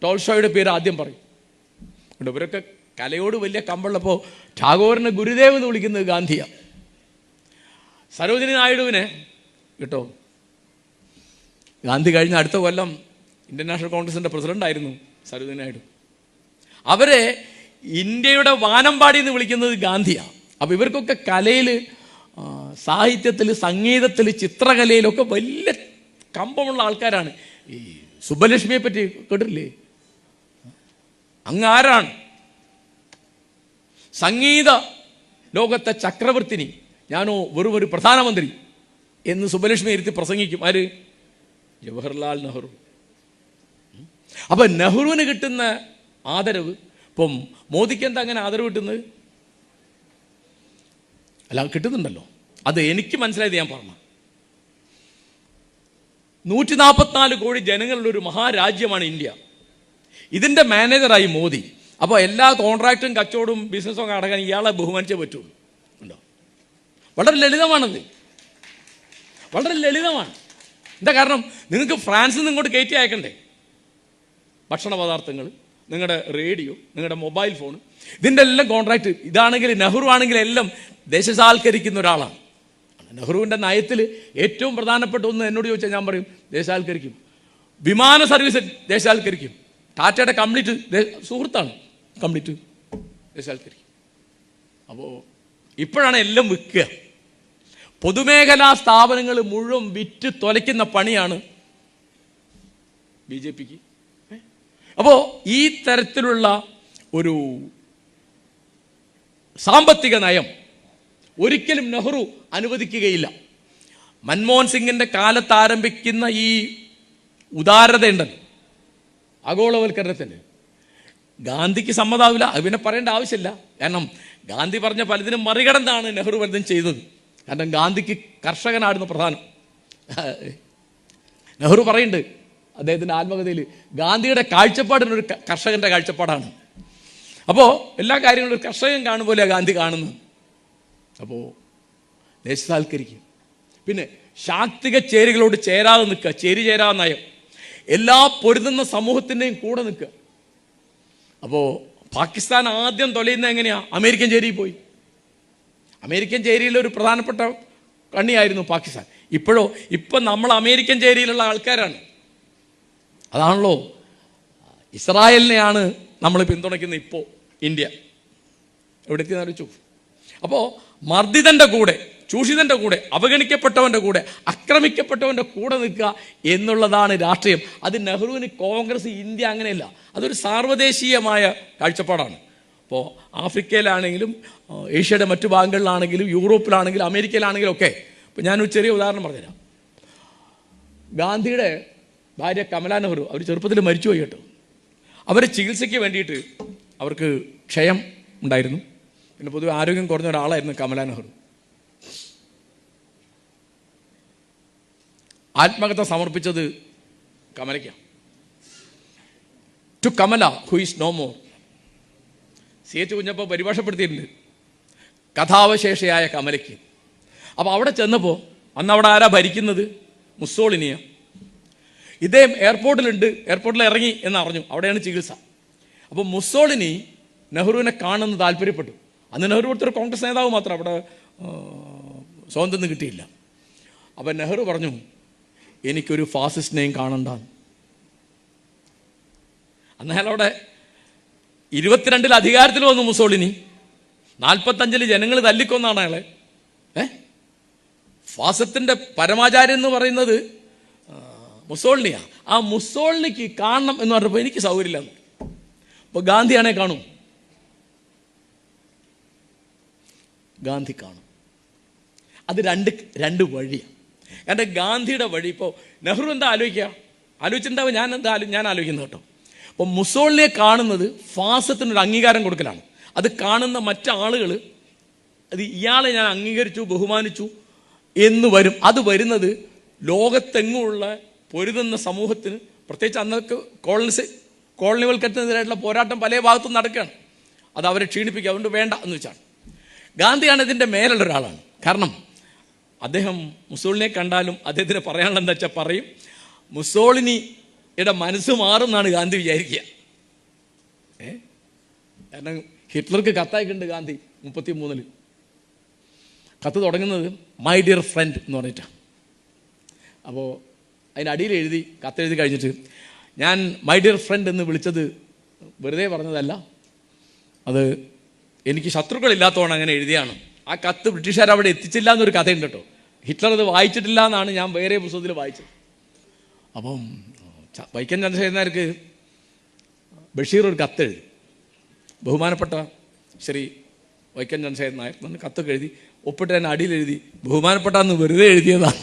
ടോൾസ്റ്റോയുടെ പേര് ആദ്യം പറയും. ഇവരൊക്കെ കലയോട് വലിയ കമ്പുള്ളപ്പോൾ ടാഗോറിനെ ഗുരുദേവ് എന്ന് വിളിക്കുന്നത് ഗാന്ധിയാണ്. സരോജിനി നായിഡുവിനെ കേട്ടോ, ഗാന്ധി കഴിഞ്ഞ അടുത്ത കൊല്ലം ഇന്ത്യൻ നാഷണൽ കോൺഗ്രസിൻ്റെ പ്രസിഡൻ്റായിരുന്നു സരോജിനി നായിഡു. അവരെ ഇന്ത്യയുടെ വാനമ്പാടി എന്ന് വിളിക്കുന്നത് ഗാന്ധിയാണ്. അപ്പോൾ ഇവർക്കൊക്കെ കലയിൽ, സാഹിത്യത്തിൽ, സംഗീതത്തിൽ, ചിത്രകലയിലൊക്കെ വലിയ കമ്പമുള്ള ആൾക്കാരാണ്. ഈ സുബ്ബലക്ഷ്മിയെ പറ്റി കേട്ടിട്ടില്ലേ? അങ്ങ് ആരാണ്? സംഗീത ലോകത്തെ ചക്രവർത്തിനി, ഞാനോ വെറും ഒരു പ്രധാനമന്ത്രി എന്ന് സുബ്ബലക്ഷ്മി ഇരുത്തി പ്രസംഗിക്കും. ആര്? ജവഹർലാൽ നെഹ്റു. അപ്പം നെഹ്റുവിന് കിട്ടുന്ന ആദരവ്, ഇപ്പം മോദിക്ക് എന്താ അങ്ങനെ ആദരവ് കിട്ടുന്നത്? അല്ല, കിട്ടുന്നുണ്ടല്ലോ. അത് എനിക്ക് മനസ്സിലായത് ഞാൻ പറഞ്ഞു. 144 കോടി ജനങ്ങളുള്ളൊരു മഹാരാജ്യമാണ് ഇന്ത്യ. ഇതിൻ്റെ മാനേജറായി മോദി. അപ്പോൾ എല്ലാ കോൺട്രാക്റ്റും കച്ചവടവും ബിസിനസ്സും ഒക്കെ അടക്കാൻ ഇയാളെ ബഹുമാനിച്ചേ പറ്റുള്ളൂ. ഉണ്ടോ? വളരെ ലളിതമാണത്, വളരെ ലളിതമാണ്. എന്താ കാരണം? നിങ്ങൾക്ക് ഫ്രാൻസിൽ നിന്ന് ഇങ്ങോട്ട് കയറ്റി അയക്കണ്ടേ ഭക്ഷണ പദാർത്ഥങ്ങൾ, നിങ്ങളുടെ റേഡിയോ, നിങ്ങളുടെ മൊബൈൽ ഫോൺ, ഇതിൻ്റെ എല്ലാം കോൺട്രാക്റ്റ്. ഇതാണെങ്കിൽ നെഹ്റു ആണെങ്കിൽ എല്ലാം ദേശസാൽക്കരിക്കുന്ന ഒരാളാണ്. നെഹ്റുവിൻ്റെ നയത്തിൽ ഏറ്റവും പ്രധാനപ്പെട്ട ഒന്ന് എന്നോട് ചോദിച്ചാൽ ഞാൻ പറയും ദേശസാൽക്കരിക്കും. വിമാന സർവീസ് ദേശസാൽക്കരിക്കും. ടാറ്റയുടെ കംപ്ലീറ്റ് സുഹൃത്താണ്, കംപ്ലീറ്റ് ദേശസാൽക്കരിക്കും. അപ്പോൾ ഇപ്പോഴാണ് എല്ലാം വിൽക്കുക. പൊതുമേഖലാ സ്ഥാപനങ്ങൾ മുഴുവൻ വിറ്റ് തൊലയ്ക്കുന്ന പണിയാണ് BJPക്ക്. അപ്പോൾ ഈ തരത്തിലുള്ള ഒരു സാമ്പത്തിക നയം ഒരിക്കലും നെഹ്റു അനുവദിക്കുകയില്ല. മൻമോഹൻ സിംഗിൻ്റെ കാലത്ത് ആരംഭിക്കുന്ന ഈ ഉദാരതയുണ്ടല്ലോ, ആഗോളവൽക്കരണത്തിന്, ഗാന്ധിക്ക് സമ്മതാവില്ല. അത് പിന്നെ പറയേണ്ട ആവശ്യമില്ല. കാരണം ഗാന്ധി പറഞ്ഞ പലതിനും മറികടന്നാണ് നെഹ്റു പലതും ചെയ്തത്. കാരണം ഗാന്ധിക്ക് കർഷകനായിരുന്നു പ്രധാനം. നെഹ്റു പറയുന്നുണ്ട് അദ്ദേഹത്തിൻ്റെ ആത്മകഥയിൽ, ഗാന്ധിയുടെ കാഴ്ചപ്പാടിനൊരു കർഷകൻ്റെ കാഴ്ചപ്പാടാണ്. അപ്പോൾ എല്ലാ കാര്യങ്ങളും ഒരു കർഷകൻ കാണും പോലെയാണ് ഗാന്ധി കാണുന്നത്. അപ്പോൾ ദേശസാൽക്കരിക്കും. പിന്നെ ശാക്തിക ചേരികളോട് ചേരാതെ നിൽക്കുക, ചേരാതെ നയം, എല്ലാ പൊരുതുന്ന സമൂഹത്തിൻ്റെയും കൂടെ നിൽക്കുക. അപ്പോൾ പാകിസ്ഥാൻ ആദ്യം തൊലയുന്നത് എങ്ങനെയാണ്? അമേരിക്കൻ ചേരിയിൽ പോയി. അമേരിക്കൻ ചേരിയിലെ ഒരു പ്രധാനപ്പെട്ട കണ്ണിയായിരുന്നു പാകിസ്ഥാൻ. ഇപ്പം നമ്മൾ അമേരിക്കൻ ചേരിയിലുള്ള ആൾക്കാരാണ്. അതാണല്ലോ ഇസ്രായേലിനെയാണ് നമ്മൾ പിന്തുണയ്ക്കുന്നത് ഇപ്പോൾ ഇന്ത്യ. എവിടെ എത്തിയെന്ന് ആലോചിച്ചു. അപ്പോൾ മർദ്ദിതൻ്റെ കൂടെ, ചൂഷിതൻ്റെ കൂടെ, അവഗണിക്കപ്പെട്ടവൻ്റെ കൂടെ, ആക്രമിക്കപ്പെട്ടവൻ്റെ കൂടെ നിൽക്കുക എന്നുള്ളതാണ് രാഷ്ട്രീയം. അത് നെഹ്റുവിന്, കോൺഗ്രസ്, ഇന്ത്യ അങ്ങനെയല്ല. അതൊരു സാർവദേശീയമായ കാഴ്ചപ്പാടാണ്. അപ്പോൾ ആഫ്രിക്കയിലാണെങ്കിലും ഏഷ്യയുടെ മറ്റു ഭാഗങ്ങളിലാണെങ്കിലും യൂറോപ്പിലാണെങ്കിലും അമേരിക്കയിലാണെങ്കിലും ഒക്കെ. ഇപ്പോൾ ഞാനൊരു ചെറിയ ഉദാഹരണം പറഞ്ഞുതരാം. ഗാന്ധിയുടെ ഭാര്യ കമലാ നെഹ്റു, അവർ ചെറുപ്പത്തിൽ മരിച്ചുപോയി കേട്ടോ. അവരെ ചികിത്സയ്ക്ക് വേണ്ടിയിട്ട് അവർക്ക് ക്ഷയം ഉണ്ടായിരുന്നു. പിന്നെ പൊതുവെ ആരോഗ്യം കുറഞ്ഞ ഒരാളായിരുന്നു കമലാ നെഹ്റു. ആത്മകഥ സമർപ്പിച്ചത് കമലയ്ക്കാണ്. To Kamala who is no more. CH കുഞ്ഞപ്പോൾ പരിഭാഷപ്പെടുത്തിയിട്ടുണ്ട്, കഥാവശേഷയായ കമലയ്ക്ക്. അപ്പോൾ അവിടെ ചെന്നപ്പോൾ അന്ന് അവിടെ ആരാ ഭരിക്കുന്നത്? മുസോളിനിയാണ്. ഇദ്ദേഹം എയർപോർട്ടിലുണ്ട്, എയർപോർട്ടിൽ ഇറങ്ങി എന്നറിഞ്ഞു, അവിടെയാണ് ചികിത്സ. അപ്പോൾ മുസോളിനി നെഹ്റുവിനെ കാണുന്നത് താല്പര്യപ്പെട്ടു. അന്ന് നെഹ്റു കൊടുത്തൊരു കോൺഗ്രസ് നേതാവ് മാത്രം, അവിടെ സ്വാതന്ത്ര്യം കിട്ടിയില്ല. അപ്പം നെഹ്റു പറഞ്ഞു, എനിക്കൊരു ഫാസിസ്റ്റിനെയും കാണണ്ട. അന്നയാൾ അവിടെ 22 അധികാരത്തിൽ വന്നു മുസോളിനി. 45 ജനങ്ങൾ തല്ലിക്കൊന്നാണ് അയാളെ. ഫാസിസത്തിൻ്റെ പരമാചാര്യൻ എന്ന് പറയുന്നത് മുസോളിനിയാണ്. ആ മുസോളിനിക്ക് കാണണം എന്ന് പറഞ്ഞപ്പോൾ എനിക്ക് സൗകര്യമില്ല. അപ്പോൾ ഗാന്ധിയാണെ കാണും, ഗാന്ധി കാണും. അത് രണ്ട് വഴിയാണ്. കാരണം ഗാന്ധിയുടെ വഴി, ഇപ്പോൾ നെഹ്റു എന്താ ആലോചിച്ചിട്ടുണ്ടാവും, ഞാൻ ആലോചിക്കുന്നത് കേട്ടോ. അപ്പോൾ മുസോളിനിയെ കാണുന്നത് ഫാസിസത്തിനൊരു അംഗീകാരം കൊടുക്കലാണ്. അത് കാണുന്ന മറ്റാളുകൾ അത് ഇയാളെ ഞാൻ അംഗീകരിച്ചു, ബഹുമാനിച്ചു എന്ന് വരും. അത് വരുന്നത് ലോകത്തെങ്ങുമുള്ള പൊരുതുന്ന സമൂഹത്തിന്, പ്രത്യേകിച്ച് അന്നൊക്കെ കോളനിവൽക്കരണത്തിനെതിരായിട്ടുള്ള പോരാട്ടം പല ഭാഗത്തും നടക്കുകയാണ്. അത് അവരെ ക്ഷീണിപ്പിക്കുക, അതുകൊണ്ട് വേണ്ട എന്ന് വെച്ചാണ്. ഗാന്ധിയാണ് ഇതിൻ്റെ മേലുള്ള ഒരാളാണ്. കാരണം അദ്ദേഹം മുസോളിനിയെ കണ്ടാലും അദ്ദേഹത്തിന് പറയാനുള്ള എന്താ വെച്ചാൽ പറയും. മുസോളിനിയുടെ മനസ്സ് മാറുമെന്നാണ് ഗാന്ധി വിചാരിക്കുക. കാരണം ഹിറ്റ്ലർക്ക് കത്തയക്കുന്നുണ്ട് ഗാന്ധി 33. കത്ത് തുടങ്ങുന്നത് മൈ ഡിയർ ഫ്രണ്ട് എന്ന് പറഞ്ഞിട്ടാണ്. അപ്പോൾ അതിൻ്റെ അടിയിൽ എഴുതി, കത്തെഴുതി കഴിഞ്ഞിട്ട്, ഞാൻ മൈ ഡിയർ ഫ്രണ്ട് എന്ന് വിളിച്ചത് വെറുതെ പറഞ്ഞതല്ല, അത് എനിക്ക് ശത്രുക്കളില്ലാത്തതുകൊണ്ട് അങ്ങനെ എഴുതിയാണ്. ആ കത്ത് ബ്രിട്ടീഷുകാർ അവിടെ എത്തിച്ചില്ല എന്നൊരു കഥയുണ്ട് കേട്ടോ. ഹിറ്റ്ലർ അത് വായിച്ചിട്ടില്ല എന്നാണ് ഞാൻ വേറെ പുസ്തകത്തിൽ വായിച്ചത്. അപ്പം വൈക്കം ചന്ദ്രശേഖരനാർക്ക് ബഷീർ ഒരു കത്തെഴുതി, ബഹുമാനപ്പെട്ട ശ്രീ വൈക്കം ചന്ദ്രശേഖരൻ നായർ എന്ന് കത്തൊക്കെ എഴുതി ഒപ്പിട്ട് തന്നെ അടിയിൽ എഴുതി, ബഹുമാനപ്പെട്ട എന്ന് വെറുതെ എഴുതിയതാണ്.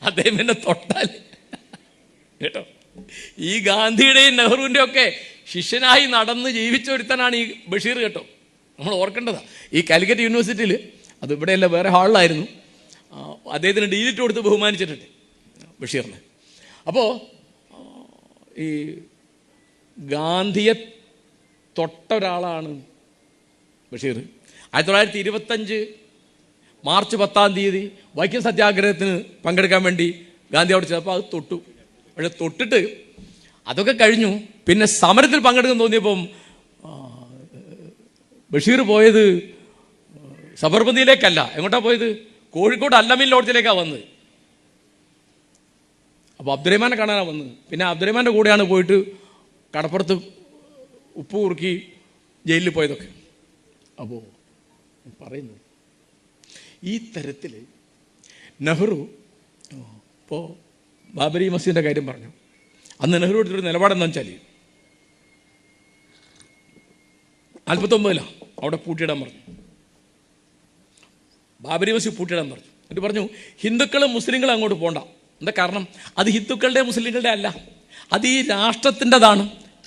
അദ്ദേഹം എന്നെ തൊട്ടാൽ കേട്ടോ. ഈ ഗാന്ധിയുടെയും നെഹ്റുവിൻ്റെ ഒക്കെ ശിഷ്യനായി നടന്ന് ജീവിച്ച ഒരുത്തനാണ് ഈ ബഷീർ കേട്ടോ. നമ്മൾ ഓർക്കേണ്ടതാണ്. ഈ കാലിക്കറ്റ് യൂണിവേഴ്സിറ്റിയിൽ, അത് ഇവിടെയല്ല വേറെ ഹാളിലായിരുന്നു, അദ്ദേഹത്തിന് ഡീലിറ്റ് കൊടുത്ത് ബഹുമാനിച്ചിട്ടുണ്ട് ബഷീറിനെ. അപ്പോൾ ഈ ഗാന്ധിയെ തൊട്ട ഒരാളാണ് ബഷീർ. 1925 മാർച്ച് 10 വൈക്കം സത്യാഗ്രഹത്തിന് പങ്കെടുക്കാൻ വേണ്ടി ഗാന്ധി അവിടെ ചെന്നപ്പോൾ അത് തൊട്ടു. പക്ഷെ തൊട്ടിട്ട് അതൊക്കെ കഴിഞ്ഞു. പിന്നെ സമരത്തിൽ പങ്കെടുക്കാൻ തോന്നിയപ്പം ബഷീർ പോയത് സബർമതിയിലേക്കല്ല, എങ്ങോട്ടാണ് പോയത്? കോഴിക്കോട് അല്ലമീൻ ലോഡ്ജിലേക്കാണ് വന്നത്. അപ്പോൾ അബ്ദുറഹ്മാനെ കാണാനാണ് വന്നത്. പിന്നെ അബ്ദുറഹ്മാൻ്റെ കൂടെയാണ് പോയിട്ട് കടപ്പുറത്ത് ഉപ്പ് കുറുക്കി ജയിലിൽ പോയതൊക്കെ. അപ്പോൾ പറയുന്നത് ഈ തരത്തിൽ നെഹ്റു ഇപ്പോൾ ബാബരി മസ്ജിദിൻ്റെ കാര്യം പറഞ്ഞു. അന്ന് നെഹ്റു എടുത്തൊരു നിലപാടെന്ന് വെച്ചാൽ 49 അവിടെ പൂട്ടിയിടാൻ പറഞ്ഞു. ബാബരി മസ്ജിദ് പൂട്ടിയിടാൻ പറഞ്ഞു. എന്നിട്ട് പറഞ്ഞു ഹിന്ദുക്കളും മുസ്ലിങ്ങളും അങ്ങോട്ട് പോകണ്ട. എന്താ കാരണം? അത് ഹിന്ദുക്കളുടെ മുസ്ലിങ്ങളുടെ അല്ല, അത് ഈ രാഷ്ട്രത്തിൻ്റെതാണ്,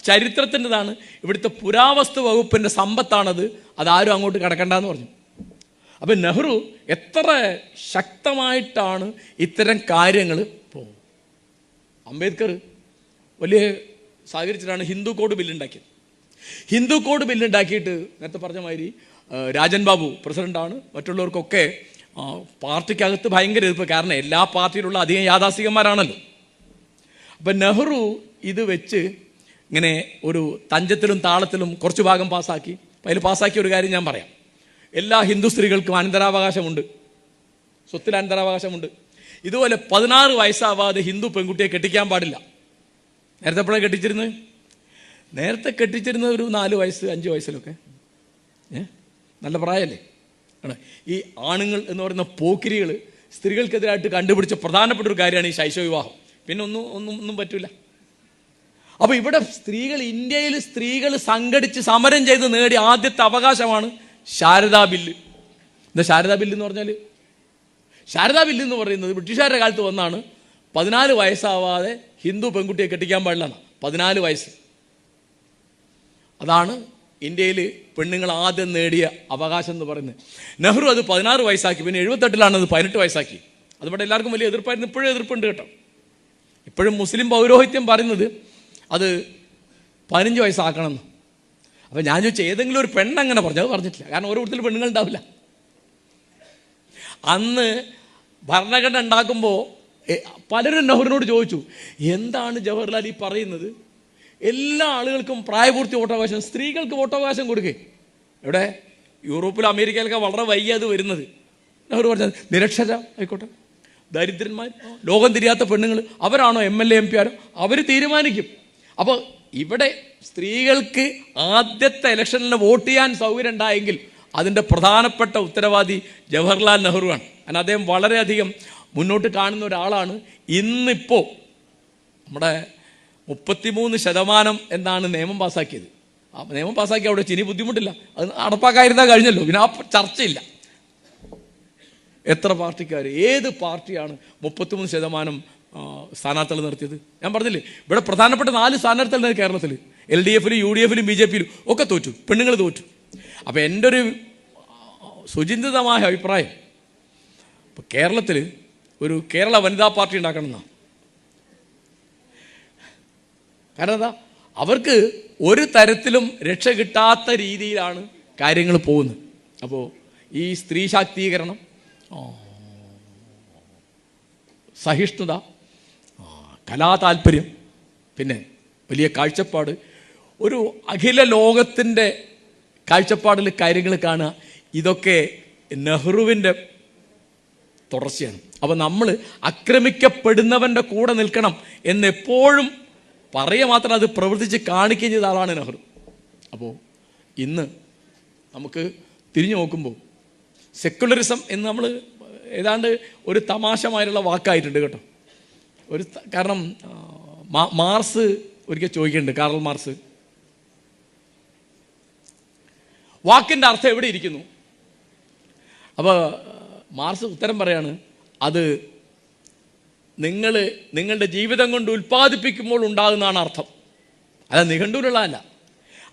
ചരിത്രത്തിൻ്റെതാണ്, ഇവിടുത്തെ പുരാവസ്തു വകുപ്പിൻ്റെ സമ്പത്താണത്, അതാരും അങ്ങോട്ട് കടക്കണ്ടെന്ന് പറഞ്ഞു. അപ്പം നെഹ്റു എത്ര ശക്തമായിട്ടാണ് ഇത്തരം കാര്യങ്ങൾ പോകും. അംബേദ്കർ വലിയ സഹകരിച്ചിട്ടാണ് ഹിന്ദു കോഡ് ബില്ലുണ്ടാക്കിയത്. ഹിന്ദു കോഡ് ബില്ലുണ്ടാക്കിയിട്ട് നേരത്തെ പറഞ്ഞ മാതിരി രാജൻ ബാബു പ്രസിഡൻ്റാണ്. മറ്റുള്ളവർക്കൊക്കെ പാർട്ടിക്കകത്ത് ഭയങ്കര എതിർപ്പ്. കാരണം എല്ലാ പാർട്ടിയിലുള്ള അധികം യാഥാസ്ഥികന്മാരാണല്ലോ. അപ്പം നെഹ്റു ഇത് വെച്ച് ഇങ്ങനെ ഒരു തഞ്ചത്തിലും താളത്തിലും കുറച്ച് ഭാഗം പാസ്സാക്കി. അപ്പം അതിൽ പാസ്സാക്കിയ ഒരു കാര്യം ഞാൻ പറയാം. എല്ലാ ഹിന്ദു സ്ത്രീകൾക്കും അനന്തരാവകാശമുണ്ട്, സ്വത്തിൽ അനന്തരാവകാശമുണ്ട്. ഇതുപോലെ 16 വയസ്സാവാതെ ഹിന്ദു പെൺകുട്ടിയെ കെട്ടിക്കാൻ പാടില്ല. നേരത്തെ എപ്പോഴാണ് കെട്ടിച്ചിരുന്നത്? നേരത്തെ കെട്ടിച്ചിരുന്നത് ഒരു 4 വയസ്സ് 5 വയസ്സിലൊക്കെ. നല്ല പ്രായമല്ലേ? ആണ്. ഈ ആണുങ്ങൾ എന്ന് പറയുന്ന പോക്കിരികൾ സ്ത്രീകൾക്കെതിരായിട്ട് കണ്ടുപിടിച്ച പ്രധാനപ്പെട്ട ഒരു കാര്യമാണ് ഈ ശൈശവ വിവാഹം. പിന്നെ ഒന്നും പറ്റില്ല. അപ്പോൾ ഇവിടെ ഇന്ത്യയിൽ സ്ത്രീകൾ സംഘടിച്ച് സമരം ചെയ്ത് നേടിയ ആദ്യത്തെ അവകാശമാണ് ശാരദാ ബില്ല്. എന്താ ശാരദാ ബില്ല് എന്ന് പറഞ്ഞാൽ? ശാരദാ ബില്ല് എന്ന് പറയുന്നത് ബ്രിട്ടീഷുകാരുടെ കാലത്ത് വന്നാണ്. 14 വയസ്സാവാതെ ഹിന്ദു പെൺകുട്ടിയെ കെട്ടിക്കാൻ പാടില്ലെന്നാണ്. 14 വയസ്സ്. അതാണ് ഇന്ത്യയിൽ പെണ്ണുങ്ങൾ ആദ്യം നേടിയ അവകാശം എന്ന് പറയുന്നത്. നെഹ്റു അത് 16 വയസ്സാക്കി. പിന്നെ 78 അത് 18 വയസ്സാക്കി. അതുകൊണ്ട് എല്ലാവർക്കും വലിയ എതിർപ്പായിരുന്നു. ഇപ്പോഴും എതിർപ്പുണ്ട് കേട്ടോ. ഇപ്പോഴും മുസ്ലിം പൗരോഹിത്യം പറയുന്നത് അത് 15 വയസ്സാക്കണമെന്ന്. അപ്പം ഞാൻ ചോദിച്ചാൽ ഏതെങ്കിലും ഒരു പെണ്ണങ്ങനെ പറഞ്ഞു? അത് പറഞ്ഞിട്ടില്ല. കാരണം ഓരോ വീട്ടിൽ പെണ്ണുങ്ങൾ ഉണ്ടാവില്ല. അന്ന് ഭരണഘടന ഉണ്ടാക്കുമ്പോൾ പലരും നെഹ്റുവിനോട് ചോദിച്ചു, എന്താണ് ജവഹർലാൽ ഈ പറയുന്നത്? എല്ലാ ആളുകൾക്കും പ്രായപൂർത്തി വോട്ടവകാശം, സ്ത്രീകൾക്ക് വോട്ടവകാശം കൊടുക്കേ. എവിടെ? യൂറോപ്പിലും അമേരിക്കയിലൊക്കെ വളരെ വൈകിയ അത് വരുന്നത്. നെഹ്റു പറഞ്ഞത് നിരക്ഷര ആയിക്കോട്ടെ, ദരിദ്രന്മാർ, ലോകം തിരിയാത്ത പെണ്ണുങ്ങൾ, അവരാണോ MLA MP ആരോ, അവർ തീരുമാനിക്കും. അപ്പോൾ ഇവിടെ സ്ത്രീകൾക്ക് ആദ്യത്തെ ഇലക്ഷനിൽ വോട്ട് ചെയ്യാൻ സൗകര്യം ഉണ്ടായെങ്കിൽ അതിൻ്റെ പ്രധാനപ്പെട്ട ഉത്തരവാദി ജവഹർലാൽ നെഹ്റുവാണ്. കാരണം അദ്ദേഹം വളരെയധികം മുന്നോട്ട് കാണുന്ന ഒരാളാണ്. ഇന്നിപ്പോൾ നമ്മുടെ 33% എന്നാണ് നിയമം പാസ്സാക്കിയത്. ആ നിയമം പാസ്സാക്കി അവിടെ ഇനി ബുദ്ധിമുട്ടില്ല, അത് നടപ്പാക്കാതിരുന്നാൽ കഴിഞ്ഞല്ലോ, പിന്നെ ആ ചർച്ചയില്ല. എത്ര പാർട്ടിക്കാർ, ഏത് പാർട്ടിയാണ് 33% സ്ഥാനാർത്ഥികൾ നിർത്തിയത്? ഞാൻ പറഞ്ഞില്ലേ, ഇവിടെ പ്രധാനപ്പെട്ട 4 സ്ഥാനാർത്ഥികൾ കേരളത്തിൽ LDF-ലും UDF-ലും BJP-ലും ഒക്കെ തോറ്റു, പെണ്ണുങ്ങൾ തോറ്റു. അപ്പം എൻ്റെ ഒരു സുചിന്തിതമായ അഭിപ്രായം, ഇപ്പോൾ കേരളത്തിൽ ഒരു കേരള വനിതാ പാർട്ടി ഉണ്ടാക്കണം എന്നാണ്. കാരണം എന്താ? അവർക്ക് ഒരു തരത്തിലും രക്ഷ കിട്ടാത്ത രീതിയിലാണ് കാര്യങ്ങൾ പോകുന്നത്. അപ്പോൾ ഈ സ്ത്രീ ശാക്തീകരണം, സഹിഷ്ണുത, കലാതാല്പര്യം, പിന്നെ വലിയ കാഴ്ചപ്പാട്, ഒരു അഖില ലോകത്തിൻ്റെ കാഴ്ചപ്പാടിൽ കാര്യങ്ങൾ കാണുക, ഇതൊക്കെ നെഹ്റുവിൻ്റെ തുടർച്ചയാണ്. അപ്പോൾ നമ്മൾ ആക്രമിക്കപ്പെടുന്നവൻ്റെ കൂടെ നിൽക്കണം എന്നെപ്പോഴും പറയുക മാത്രം അത് പ്രവർത്തിച്ച് കാണിക്കുകയും ചെയ്ത ആളാണ് നെഹ്റു. അപ്പോൾ ഇന്ന് നമുക്ക് തിരിഞ്ഞു നോക്കുമ്പോൾ സെക്കുലറിസം എന്ന് നമ്മൾ ഏതാണ്ട് ഒരു തമാശമായുള്ള വാക്കായിട്ടുണ്ട് കേട്ടോ. കാരണം മാർസ് ഒരിക്കൽ ചോദിക്കുന്നുണ്ട്, കാറൽ മാർസ്, വാക്കിൻ്റെ അർത്ഥം എവിടെ ഇരിക്കുന്നു? അപ്പോൾ മാർസ് ഉത്തരം പറയാണ്, അത് നിങ്ങളുടെ ജീവിതം കൊണ്ട് ഉൽപ്പാദിപ്പിക്കുമ്പോൾ ഉണ്ടാകുന്നതാണ് അർത്ഥം, അല്ല നിഘണ്ടുവിലുള്ളതല്ല.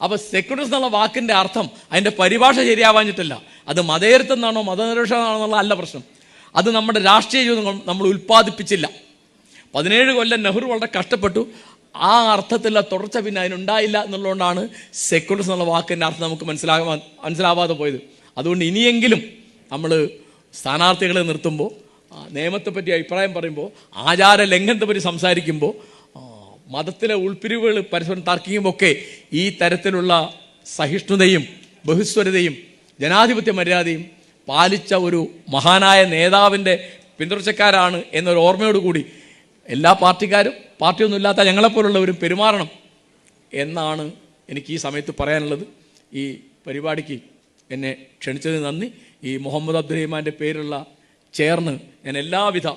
അപ്പോൾ സെക്കുലറിസം എന്നുള്ള വാക്കിൻ്റെ അർത്ഥം, അതിൻ്റെ പരിഭാഷ ശരിയാവാഞ്ഞിട്ടില്ല. അത് മതേതരത്വം എന്നാണോ മതനിരപേക്ഷമാണോ എന്നുള്ള അല്ല പ്രശ്നം. അത് നമ്മുടെ രാഷ്ട്രീയ ജീവിതം നമ്മൾ ഉൽപ്പാദിപ്പിച്ചില്ല. 17 കൊല്ലം നെഹ്റു വളരെ കഷ്ടപ്പെട്ടു. ആ അർത്ഥത്തിലുള്ള തുടർച്ച പിന്നെ അതിനുണ്ടായില്ല എന്നുള്ളതുകൊണ്ടാണ് സെക്കുലറിസം എന്നുള്ള വാക്കിൻ്റെ അർത്ഥം നമുക്ക് മനസ്സിലാവാതെ പോയത്. അതുകൊണ്ട് ഇനിയെങ്കിലും നമ്മൾ സ്ഥാനാർത്ഥികളെ നിർത്തുമ്പോൾ, നിയമത്തെപ്പറ്റി അഭിപ്രായം പറയുമ്പോൾ, ആചാര ലംഘനത്തെപ്പറ്റി സംസാരിക്കുമ്പോൾ, മതത്തിലെ ഉൾപ്പിരിവുകൾ പരസ്പരം തർക്കിക്കുമ്പോൾ ഒക്കെ ഈ തരത്തിലുള്ള സഹിഷ്ണുതയും ബഹുസ്വരതയും ജനാധിപത്യ മര്യാദയും പാലിച്ച ഒരു മഹാനായ നേതാവിൻ്റെ പിന്തുടർച്ചക്കാരാണ് എന്നൊരു ഓർമ്മയോടുകൂടി എല്ലാ പാർട്ടിക്കാരും, പാർട്ടിയൊന്നുമില്ലാത്ത ഞങ്ങളെപ്പോലുള്ളവരും പെരുമാറണം എന്നാണ് എനിക്ക് ഈ സമയത്ത് പറയാനുള്ളത്. ഈ പരിപാടിക്ക് എന്നെ ക്ഷണിച്ചതിന് നന്ദി. ഈ മുഹമ്മദ് അബ്ദുറഹിമാൻ്റെ പേരുള്ള ചേർന്ന് ഞാൻ എല്ലാവിധ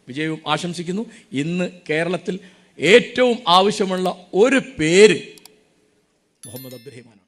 വിജയവും ആശംസിക്കുന്നു. ഇന്ന് കേരളത്തിൽ ഏറ്റവും ആവശ്യമുള്ള ഒരു പേര് മുഹമ്മദ് അബ്ദുറഹിമാനാണ്.